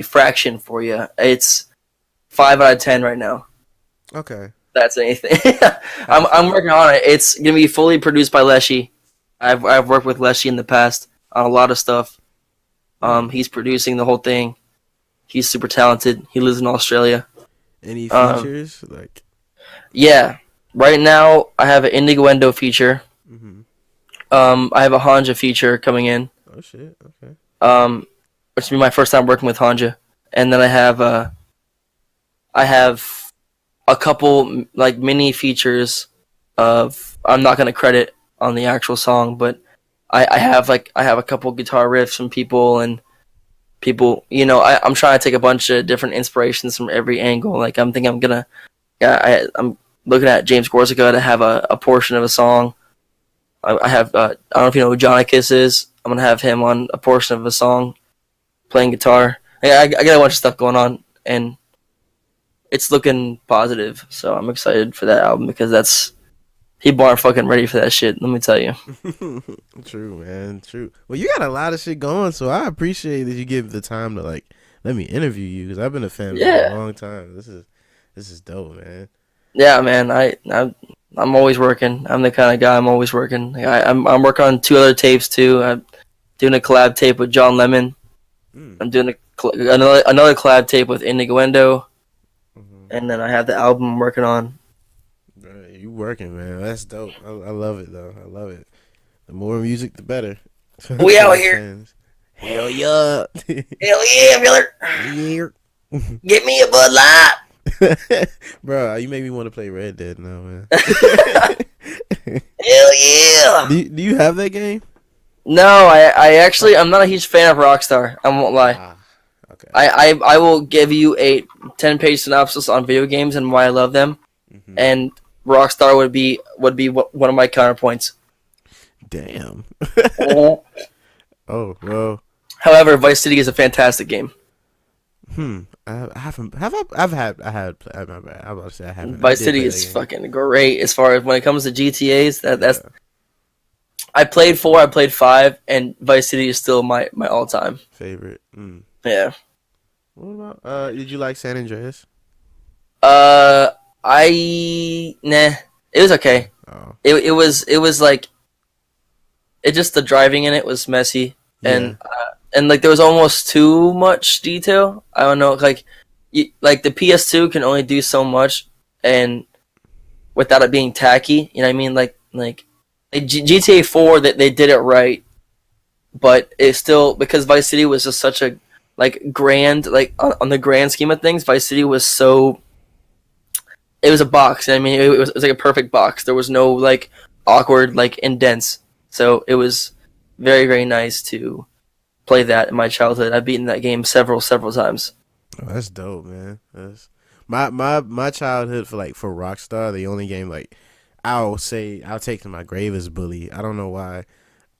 fraction for you. It's 5 out of 10 right now. Okay. That's anything. I'm working on it. It's gonna be fully produced by Leshy. I've worked with Leshy in the past on a lot of stuff. He's producing the whole thing. He's super talented. He lives in Australia. Any features Yeah. Right now, I have an Indigo feature. Mm-hmm. I have a Hanja feature coming in. Oh shit! Okay. Which will be my first time working with Hanja, and then I have a couple like mini features of I'm not gonna credit on the actual song, but I have a couple guitar riffs from people and people. I'm trying to take a bunch of different inspirations from every angle. Like I'm looking at James Gorsica to have a portion of a song. I have I don't know if you know who Johnnykiss is. I'm gonna have him on a portion of a song, playing guitar. I got a bunch of stuff going on, and it's looking positive. So I'm excited for that album because people aren't fucking ready for that shit. Let me tell you. True, man. True. Well, you got a lot of shit going, so I appreciate that you give the time to let me interview you because I've been a fan for a long time. This is dope, man. Yeah, man. I'm always working. I'm the kind of guy. I'm always working. I'm working on 2 other tapes too. I'm doing a collab tape with John Lemon. I'm doing another collab tape with Indigo, and then I have the album I'm working on. You working, man? That's dope. I love it though. I love it. The more music, the better. We out here. Hell yeah! Hell yeah, brother! Yeah. Get me a Bud Light. Bro, you make me want to play Red Dead now, man. Hell yeah! Do you have that game? No, I actually I'm not a huge fan of Rockstar. I won't lie. Okay. I will give you a 10-page synopsis on video games and why I love them, and Rockstar would be one of my counterpoints. Damn. Oh well. However, Vice City is a fantastic game. I haven't. I've had. I'm about to say I haven't. Vice City is fucking great as far as when it comes to GTA's. That's. I played 4, I played 5, and Vice City is still my all time favorite. Yeah. What about? Did you like San Andreas? Nah. It was okay. Oh. It was like. It just the driving in it was messy and like there was almost too much detail. I don't know, like the PS2 can only do so much, and without it being tacky, you know what I mean? Like GTA 4 that they did it right, but it's still because Vice City was just such a grand on the grand scheme of things. Vice City was so. It was a box. I mean, it was like a perfect box. There was no awkward indents. So it was very, very nice to play that in my childhood. I've beaten that game several times. Oh, that's dope, man. That's my childhood for Rockstar. The only game I'll take to my grave is Bully. I don't know why.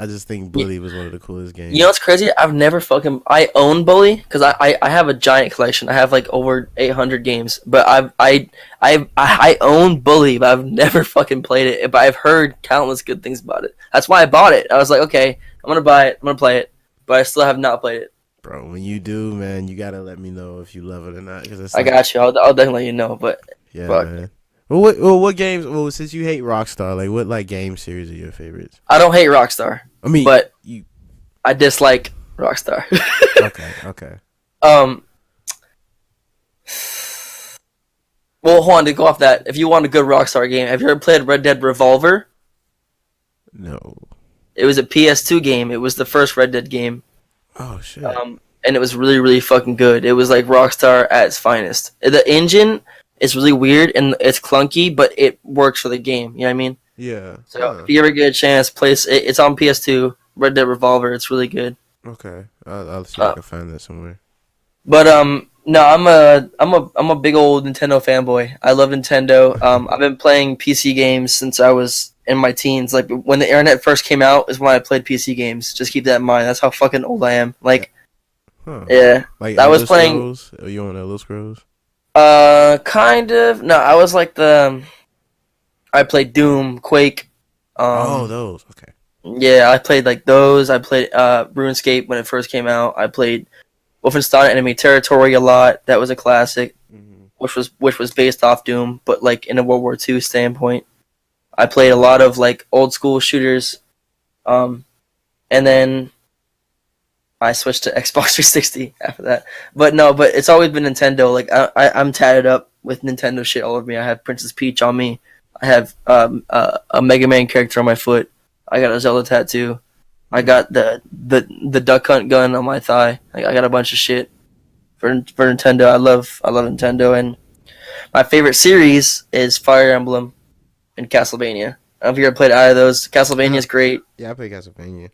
I just think Bully was one of the coolest games. You know what's crazy? I own Bully because I have a giant collection. I have over 800 games, but I own Bully, but I've never fucking played it. But I've heard countless good things about it. That's why I bought it. I was like, okay, I'm gonna buy it. I'm gonna play it, but I still have not played it. Bro, when you do, man, you gotta let me know if you love it or not. Cause I got you. I'll definitely let you know. But yeah, man. Well, what games? Well, since you hate Rockstar, what game series are your favorites? I don't hate Rockstar. I mean, but I dislike Rockstar. Okay. Well, hold on, to go off that, if you want a good Rockstar game, have you ever played Red Dead Revolver? No. It was a PS2 game. It was the first Red Dead game. Oh shit. And it was really, really fucking good. It was like Rockstar at its finest. The engine is really weird and it's clunky, but it works for the game. You know what I mean? Yeah. So if you ever get a chance, it's on PS2. Red Dead Revolver. It's really good. Okay, I'll see if I can find that somewhere. But no, I'm a big old Nintendo fanboy. I love Nintendo. I've been playing PC games since I was in my teens. Like when the internet first came out is when I played PC games. Just keep that in mind. That's how fucking old I am. Yeah. I was playing. Are you on Elder Scrolls? Kind of. No, I was I played Doom, Quake. Those. Okay. Yeah, I played those. I played RuneScape when it first came out. I played Wolfenstein Enemy Territory a lot. That was a classic. which was based off Doom, but like in a World War II standpoint. I played a lot of like old school shooters, and then I switched to Xbox 360 after that. But no, but it's always been Nintendo. Like I'm tatted up with Nintendo shit all over me. I have Princess Peach on me. I have a Mega Man character on my foot. I got a Zelda tattoo. I got the Duck Hunt gun on my thigh. I got a bunch of shit for Nintendo. I love Nintendo, and my favorite series is Fire Emblem and Castlevania. I don't know if you ever played either of those. Castlevania is great. Yeah, I played Castlevania.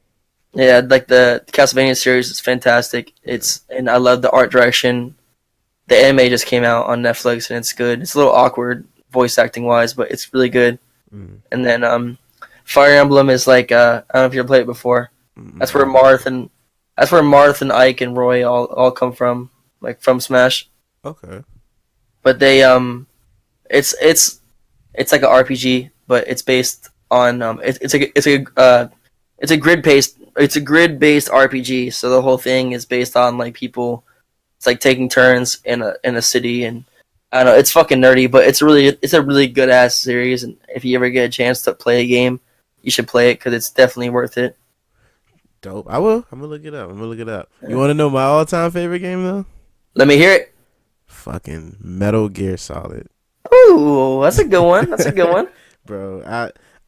Yeah, like the Castlevania series is fantastic. And I love the art direction. The anime just came out on Netflix and it's good. It's a little awkward voice acting wise, but it's really good. Mm. And then Fire Emblem is like I don't know if you ever played it before. That's where Marth and Ike and Roy all come from, like from Smash. Okay. But they it's like an RPG, but it's based on it's a grid based RPG. So the whole thing is based on like people. It's like taking turns in a city, and I don't know. It's fucking nerdy, but it's a really good ass series. And if you ever get a chance to play a game, you should play it because it's definitely worth it. Dope. I will. I'm gonna look it up. Yeah. You want to know my all-time favorite game though? Let me hear it. Fucking Metal Gear Solid. Ooh, that's a good one. Bro,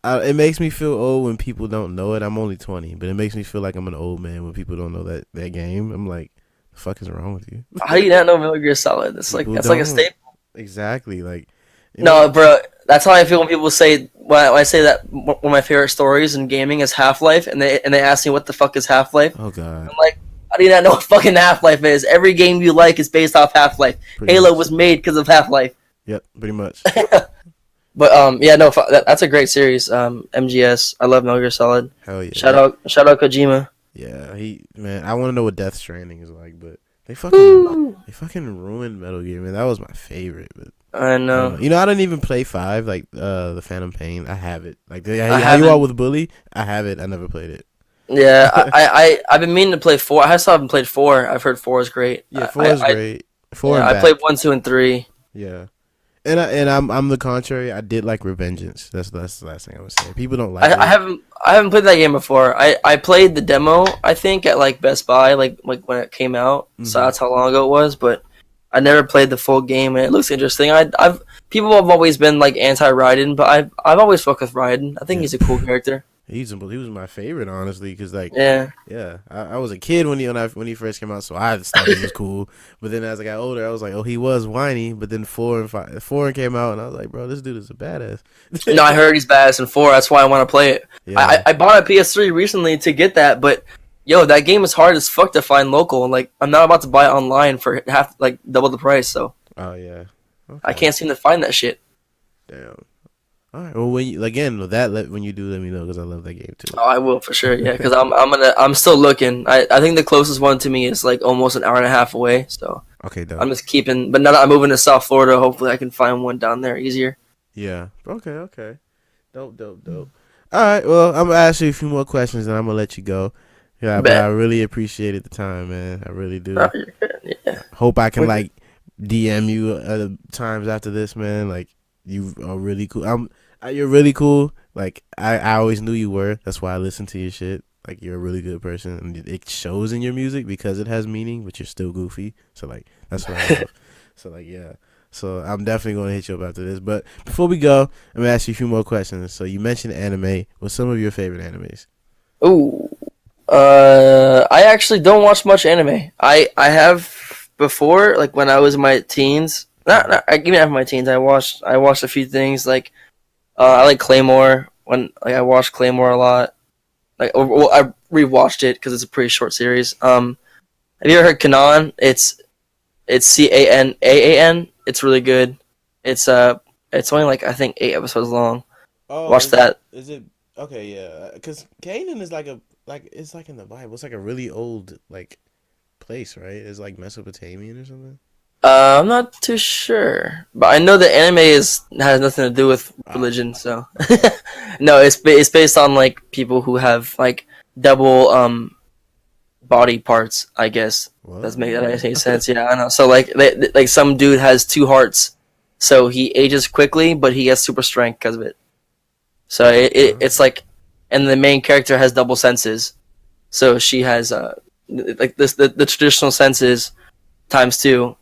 it makes me feel old when people don't know it. I'm only 20, but it makes me feel like I'm an old man when people don't know that game. I'm like, the fuck is wrong with you? How do you not know Metal Gear Solid? That's like a staple. Exactly. Like, no, bro. That's how I feel when people say when I say that one of my favorite stories in gaming is Half-Life, and they ask me what the fuck is Half-Life. Oh god. I'm like, how do you not know what fucking Half-Life is? Every game you like is based off Half-Life. Halo was made because of Half-Life. Yep, pretty much. But yeah, no, that's a great series. MGS, I love Metal Gear Solid. Hell yeah. Shout out Kojima. Yeah, I want to know what Death Stranding is like, but they fucking ruined Metal Gear, man. That was my favorite, but I know. I didn't even play 5, like the Phantom Pain. I have it. Like how you are with Bully, I have it. I never played it. Yeah, I've been meaning to play 4. I still haven't played 4. I've heard 4 is great. Yeah, 4 is great. 4. Yeah, I played 1, 2, and 3. Yeah, and I'm the contrary. I did like Revengeance. That's the last thing I would say. People don't like it. I haven't played that game before. I played the demo. I think at like Best Buy, like when it came out. Mm-hmm. So that's how long ago it was. But I never played the full game, and it looks interesting. People have always been like anti Raiden, but I've always fucked with Raiden. I think he's a cool character. He was my favorite, honestly, because like yeah, I was a kid when he first came out, so I thought he was cool. But then as I got older, I was like, oh, he was whiny. But then 4 came out, and I was like, bro, this dude is a badass. No, I heard he's badass in 4. That's why I want to play it. Yeah. I bought a PS3 recently to get that, but yo, that game is hard as fuck to find local, and like I'm not about to buy it online for double the price. So yeah, okay. I can't seem to find that shit. Damn. All right. Well, when you do, let me know because I love that game too. Oh, I will for sure. Yeah, because I'm still looking. I think the closest one to me is like almost an hour and a half away. So okay, dope. I'm just keeping. But now that I'm moving to South Florida, hopefully I can find one down there easier. Yeah. Okay. Dope. All right. Well, I'm gonna ask you a few more questions and I'm gonna let you go. Yeah, but I really appreciated the time, man. I really do. Oh, you're good. Yeah. Hope I can like DM you other times after this, man. Like you are really cool. You're really cool. Like I always knew you were. That's why I listen to your shit. Like you're a really good person, and it shows in your music because it has meaning. But you're still goofy. So like that's what I love. So like yeah. So I'm definitely gonna hit you up after this. But before we go, I'm gonna ask you a few more questions. So you mentioned anime. What's some of your favorite animes? Ooh. I actually don't watch much anime. I have before, like when I was in my teens. Not even after my teens. I watched a few things like. I like Claymore. I watched Claymore a lot. I rewatched it because it's a pretty short series. Have you ever heard Canaan? It's Canaan. It's really good. It's only like I think 8 episodes long. Oh, watch that. Is it okay? Yeah, because Canaan is it's like in the Bible. It's like a really old like place, right? It's like Mesopotamian or something. I'm not too sure, but I know the anime has nothing to do with religion. So no, it's based on like people who have like double body parts, I guess. What? That makes any sense. Yeah, I know. So like like some dude has two hearts, so he ages quickly, but he has super strength because of it. So it's like, and the main character has double senses. So she has like this the traditional senses times two,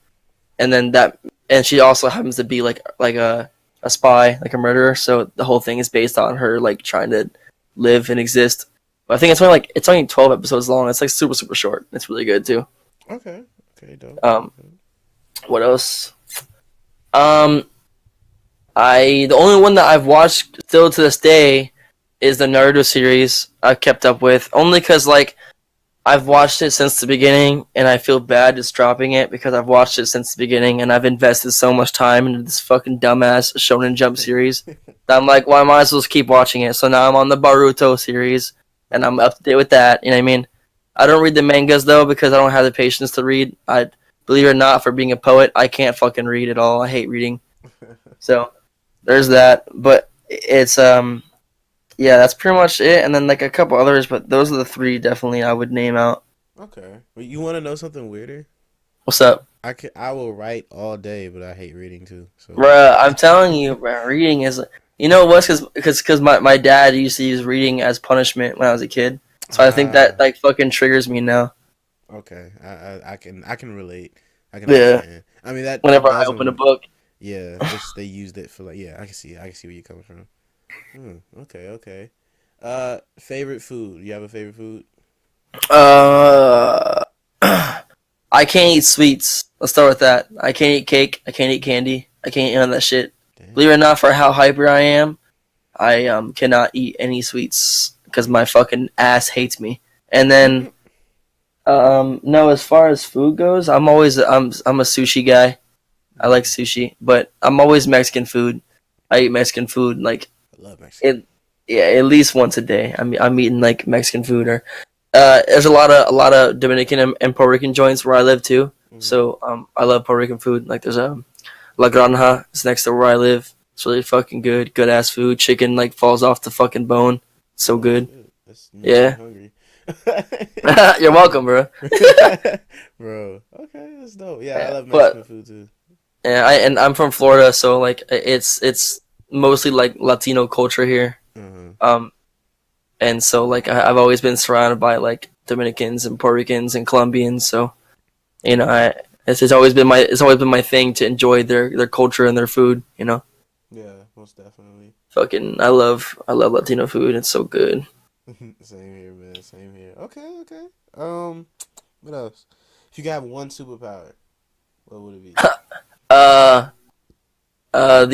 and then that, and she also happens to be like a spy, like a murderer. So the whole thing is based on her like trying to live and exist. But I think it's only 12 episodes long. It's like super super short. It's really good too. Okay. Okay. Dope. What else? Um, the only one that I've watched still to this day is the Naruto series. I've kept up with only because like I've watched it since the beginning, and I feel bad just dropping it because I've watched it since the beginning, and I've invested so much time into this fucking dumbass Shonen Jump series that I'm like, well, I might as well just keep watching it. So now I'm on the Boruto series, and I'm up to date with that. You know what I mean? I don't read the mangas though because I don't have the patience to read. I believe it or not, for being a poet, I can't fucking read at all. I hate reading. So there's that. But it's yeah, that's pretty much it. And then like a couple others, but those are the three definitely I would name out. Okay. Well, you want to know something weirder? What's up? I will write all day, but I hate reading too. So. Bruh, I'm telling you, bruh, reading is, you know what's, because my dad used to use reading as punishment when I was a kid. So I think that like fucking triggers me now. Okay, I can relate. I can Yeah. understand. I mean that whenever I open a book. Yeah, they used it for like, yeah. I can see where you're coming from. Okay. Favorite food? You have a favorite food? I can't eat sweets. Let's start with that. I can't eat cake. I can't eat candy. I can't eat none of that shit. Damn. Believe it or not, for how hyper I am, I cannot eat any sweets because my fucking ass hates me. And then no, as far as food goes, I'm a sushi guy. I like sushi, but I'm always Mexican food. I eat Mexican food like I love Mexican. at least once a day. I'm eating like Mexican food, or there's a lot of Dominican and Puerto Rican joints where I live too. Mm-hmm. So I love Puerto Rican food. Like there's a La Granja. It's next to where I live. It's really fucking good. Good ass food. Chicken like falls off the fucking bone. So good. Yeah. Hungry. You're welcome, bro. Bro, okay, that's dope. Yeah, I love Mexican food too. Yeah, I'm from Florida, so like it's mostly like Latino culture here. Mm-hmm. And so like I've always been surrounded by like Dominicans and Puerto Ricans and Colombians, so you know it's always been my thing to enjoy their culture and their food, you know. Yeah, most definitely. Fucking I love Latino food. It's so good. Same here, man. Same here. Okay. What else? If you could have one superpower, what would it be? The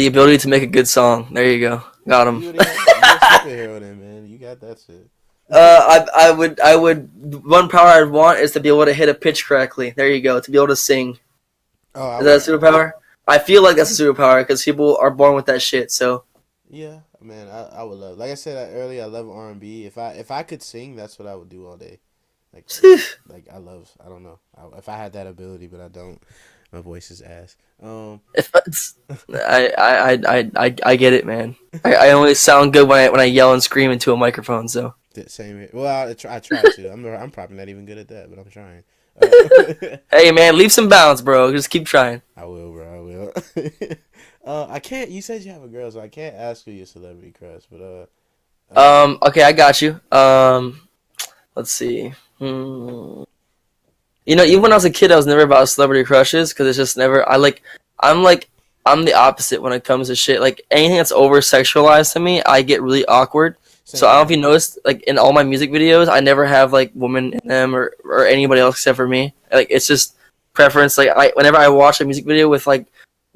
ability to make a good song. There you go. Got him. You're a superhero then, man. You got that shit. I would. One power I'd want is to be able to hit a pitch correctly. There you go. To be able to sing. Oh, is that a superpower? I feel like that's a superpower because people are born with that shit. So. Yeah, man. I would love. Like I said earlier, I love R&B. If I could sing, that's what I would do all day. Like I don't know. If I had that ability, but I don't. My voice is ass. I get it, man. I only sound good when I yell and scream into a microphone. So same here. Well, I try to. I'm probably not even good at that, but I'm trying. Hey, man, leave some bounds, bro. Just keep trying. I will, bro. I will. I can't. You said you have a girl, so I can't ask you your celebrity crush. But okay, I got you. Let's see. You know, even when I was a kid, I was never about celebrity crushes because it's just never. I'm the opposite when it comes to shit. Like anything that's over sexualized to me, I get really awkward. So I don't know if you noticed, like in all my music videos, I never have like women in them or anybody else except for me. Like it's just preference. Like whenever I watch a music video with like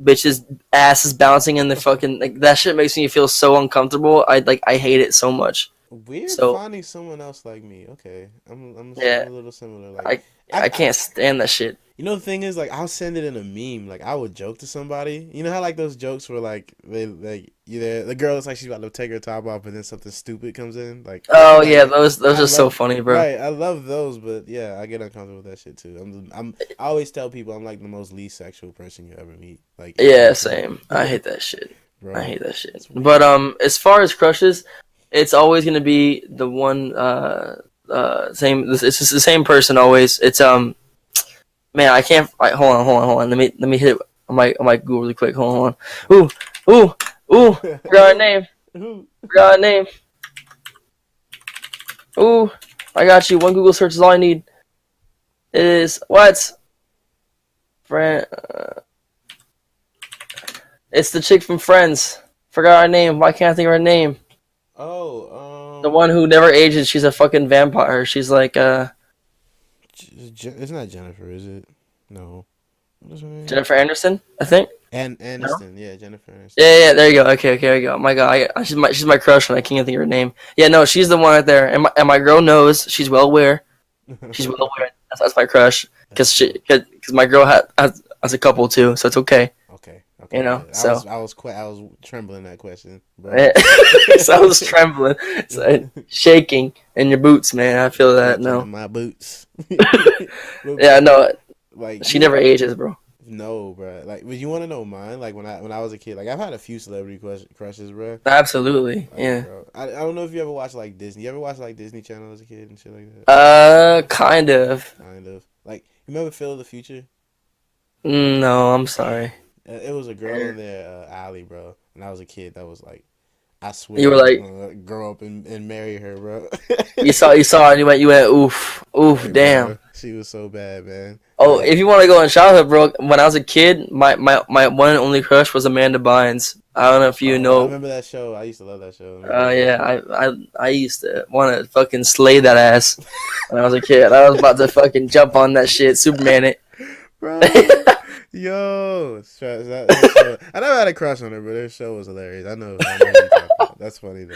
bitches asses bouncing in the fucking like that shit makes me feel so uncomfortable. I hate it so much. Weird finding someone else like me. Okay, I'm a little similar. Like I can't stand that shit. You know the thing is, like, I'll send it in a meme. Like I would joke to somebody. You know how like those jokes where like the girl looks like she's about to take her top off, and then something stupid comes in. Like yeah, those are so funny, bro. Right, I love those, but yeah, I get uncomfortable with that shit too. I always tell people I'm like the most least sexual person you ever meet. Like yeah, same. I hate that shit. Bro, I hate that shit. But as far as crushes, it's always gonna be the one Same. It's just the same person always. It's man, I can't. Hold on. Let me hit it on my Google really quick. Hold on. Ooh. Forgot her name. Forgot her name. Ooh, I got you. One Google search is all I need. It is what? Friend. It's the chick from Friends. Forgot her name. Why can't I think of her name? Oh, the one who never ages. She's a fucking vampire. She's like it's not Jennifer, is it? No. What is her name? Jennifer Anderson, I think. Aniston, yeah, Jennifer Aniston. Yeah. There you go. Okay, there you go. My God, she's my crush, and I can't think of her name. Yeah, no, she's the one right there, and my girl knows. She's well aware. She's well aware. That's my crush, because my girl has a couple too, so it's okay. Okay. You know, I was trembling that question, bro. So I was trembling, shaking in your boots, man. I feel that. No, my boots. Yeah, no. Like she never ages, bro. No, bro. Like, would you want to know mine? Like when I was a kid, like I've had a few celebrity crushes, bro. Absolutely, like, yeah. Bro, I don't know if you ever watched like Disney. You ever watched like Disney Channel as a kid and shit like that? Kind of. Like, you remember Phil of the Future? No, I'm sorry. It was a girl in there, Allie, bro. When I was a kid, that was like, I swear, you were like, grow up and marry her, bro. you saw, and you went, oof, Hey, damn. Bro, she was so bad, man. Oh, if you want to go in childhood, bro, when I was a kid, my one and only crush was Amanda Bynes. I don't know if you know. I remember that show. I used to love that show. Yeah, I used to want to fucking slay that ass when I was a kid. I was about to fucking jump on that shit, Superman it. Bro, yo, I never had a crush on her, but her show was hilarious. I know what you're talking about. That's funny though.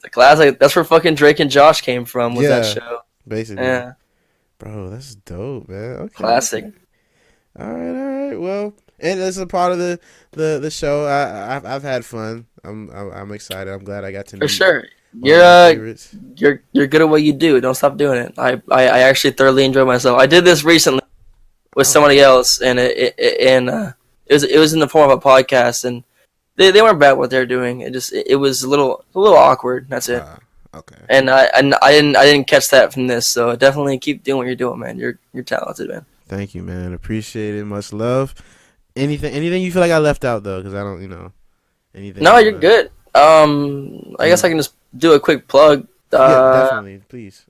The classic. That's where fucking Drake and Josh came from. Was that show? Basically. Yeah. Bro, that's dope, man. Okay. Classic. All right. Well, and this is a part of the show. I've had fun. I'm excited. I'm glad I got to meet. For sure. You're good at what you do. Don't stop doing it. I actually thoroughly enjoy myself. I did this recently with somebody else, and it was in the form of a podcast, and they weren't bad at what they're doing. It was a little awkward. That's it. Okay. And I didn't catch that from this, so definitely keep doing what you're doing, man. You're talented, man. Thank you, man. Appreciate it. Much love. Anything you feel like I left out though, because I don't, anything. No, you're good. I guess I can just do a quick plug. Yeah, definitely, please.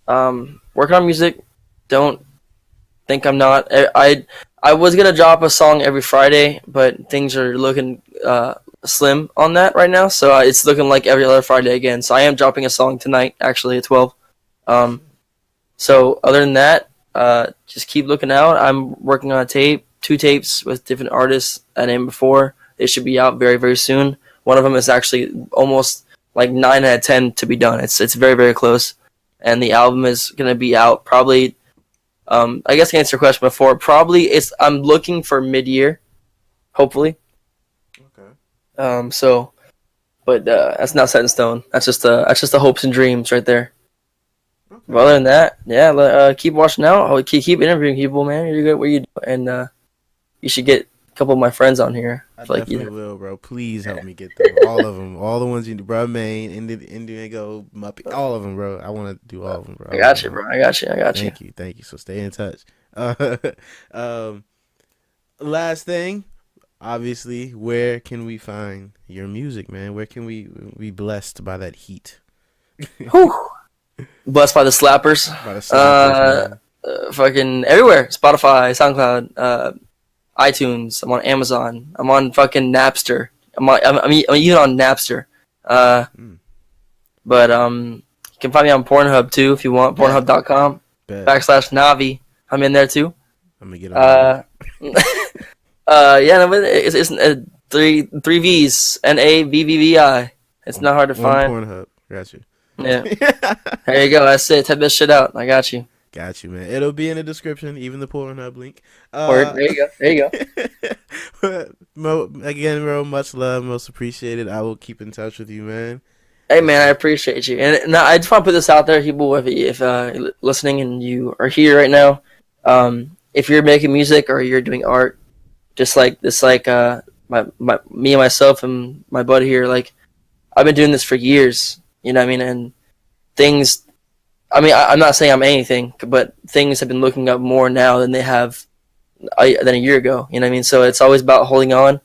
Working on music. Don't think I'm not. I was gonna drop a song every Friday, but things are looking slim on that right now, so it's looking like every other Friday again. So I am dropping a song tonight, actually at 12. So other than that, just keep looking out. I'm working on two tapes with different artists I named before. They should be out very, very soon. One of them is actually almost like 9 out of 10 to be done. It's very, very close, and the album is gonna be out probably. I guess to answer your question before, probably I'm looking for mid-year, hopefully. Okay. But that's not set in stone. That's just the hopes and dreams right there. Okay. But other than that, yeah, keep watching out. Keep interviewing people, man. You're good at what you do, and you should get a couple of my friends on here. I definitely will, bro. Please help me get them. All of them. All the ones you do, bro. Maine, Indigo, Muppet. All of them, bro. I want to do all of them, bro. I got you, bro. I got you. Thank you. So stay in touch. Last thing. Obviously, where can we find your music, man? Where can we be blessed by that heat? Whew. Blessed by the slappers. Fucking everywhere. Spotify, SoundCloud, iTunes. I'm on Amazon. I'm on fucking Napster. I'm even on Napster. But you can find me on Pornhub too if you want. Pornhub.com /Navi. I'm in there too. I'm gonna get on. Yeah, it's three V's, nAvvvi. It's not hard to find. Pornhub, got you. Yeah, there you go. That's it. Type this shit out. I got you. Got you, man. It'll be in the description, even the Pornhub link. Word. There you go. Again, bro, much love, most appreciated. I will keep in touch with you, man. Hey, man, I appreciate you. And now I just want to put this out there, people, if listening and you are here right now, if you're making music or you're doing art, just like this, me and myself and my buddy here, like I've been doing this for years. You know what I mean? And things I mean, I'm not saying I'm anything, but things have been looking up more now than they have than a year ago. You know what I mean? So it's always about holding on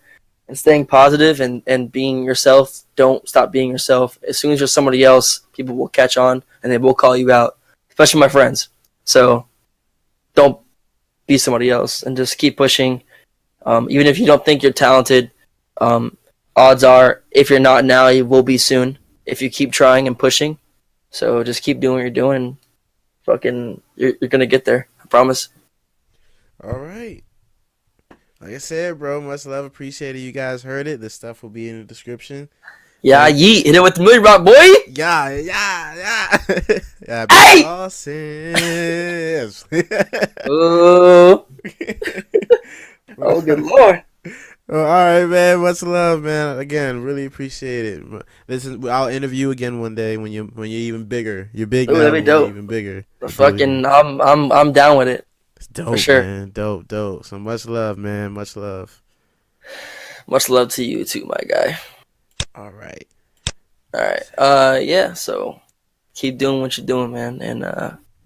and staying positive and being yourself. Don't stop being yourself. As soon as you're somebody else, people will catch on and they will call you out, especially my friends. So don't be somebody else and just keep pushing. Even if you don't think you're talented, odds are if you're not now, you will be soon if you keep trying and pushing. So just keep doing what you're doing. And fucking, you're gonna get there. I promise. All right. Like I said, bro, much love. Appreciate it. You guys heard it. The stuff will be in the description. Yeah, yeet. Hit it with the Millie Rock, boy. Yeah. Yeah, Hey! awesome. Oh. Oh, good lord. All right, man. Much love, man. Again, really appreciate it. I'll interview you again one day when you're even bigger. You're big Ooh, now, that'd be but when you're dope. even bigger. Fucking, I'm down with it. It's dope, for sure. man. Dope. So much love, man. Much love. Much love to you too, my guy. All right. Yeah. So keep doing what you're doing, man. And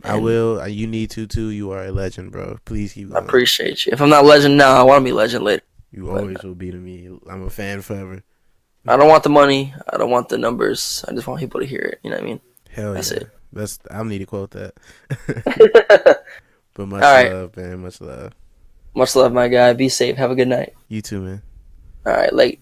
I will. You need to too. You are a legend, bro. Please keep I going. appreciate you. If I'm not legend now, I want to be legend later. You always will be to me. I'm a fan forever. I don't want the money. I don't want the numbers. I just want people to hear it. You know what I mean? Hell That's yeah. it. I need to quote that. But much All right. love, man. Much love. Much love, my guy. Be safe. Have a good night. You too, man. All right, late.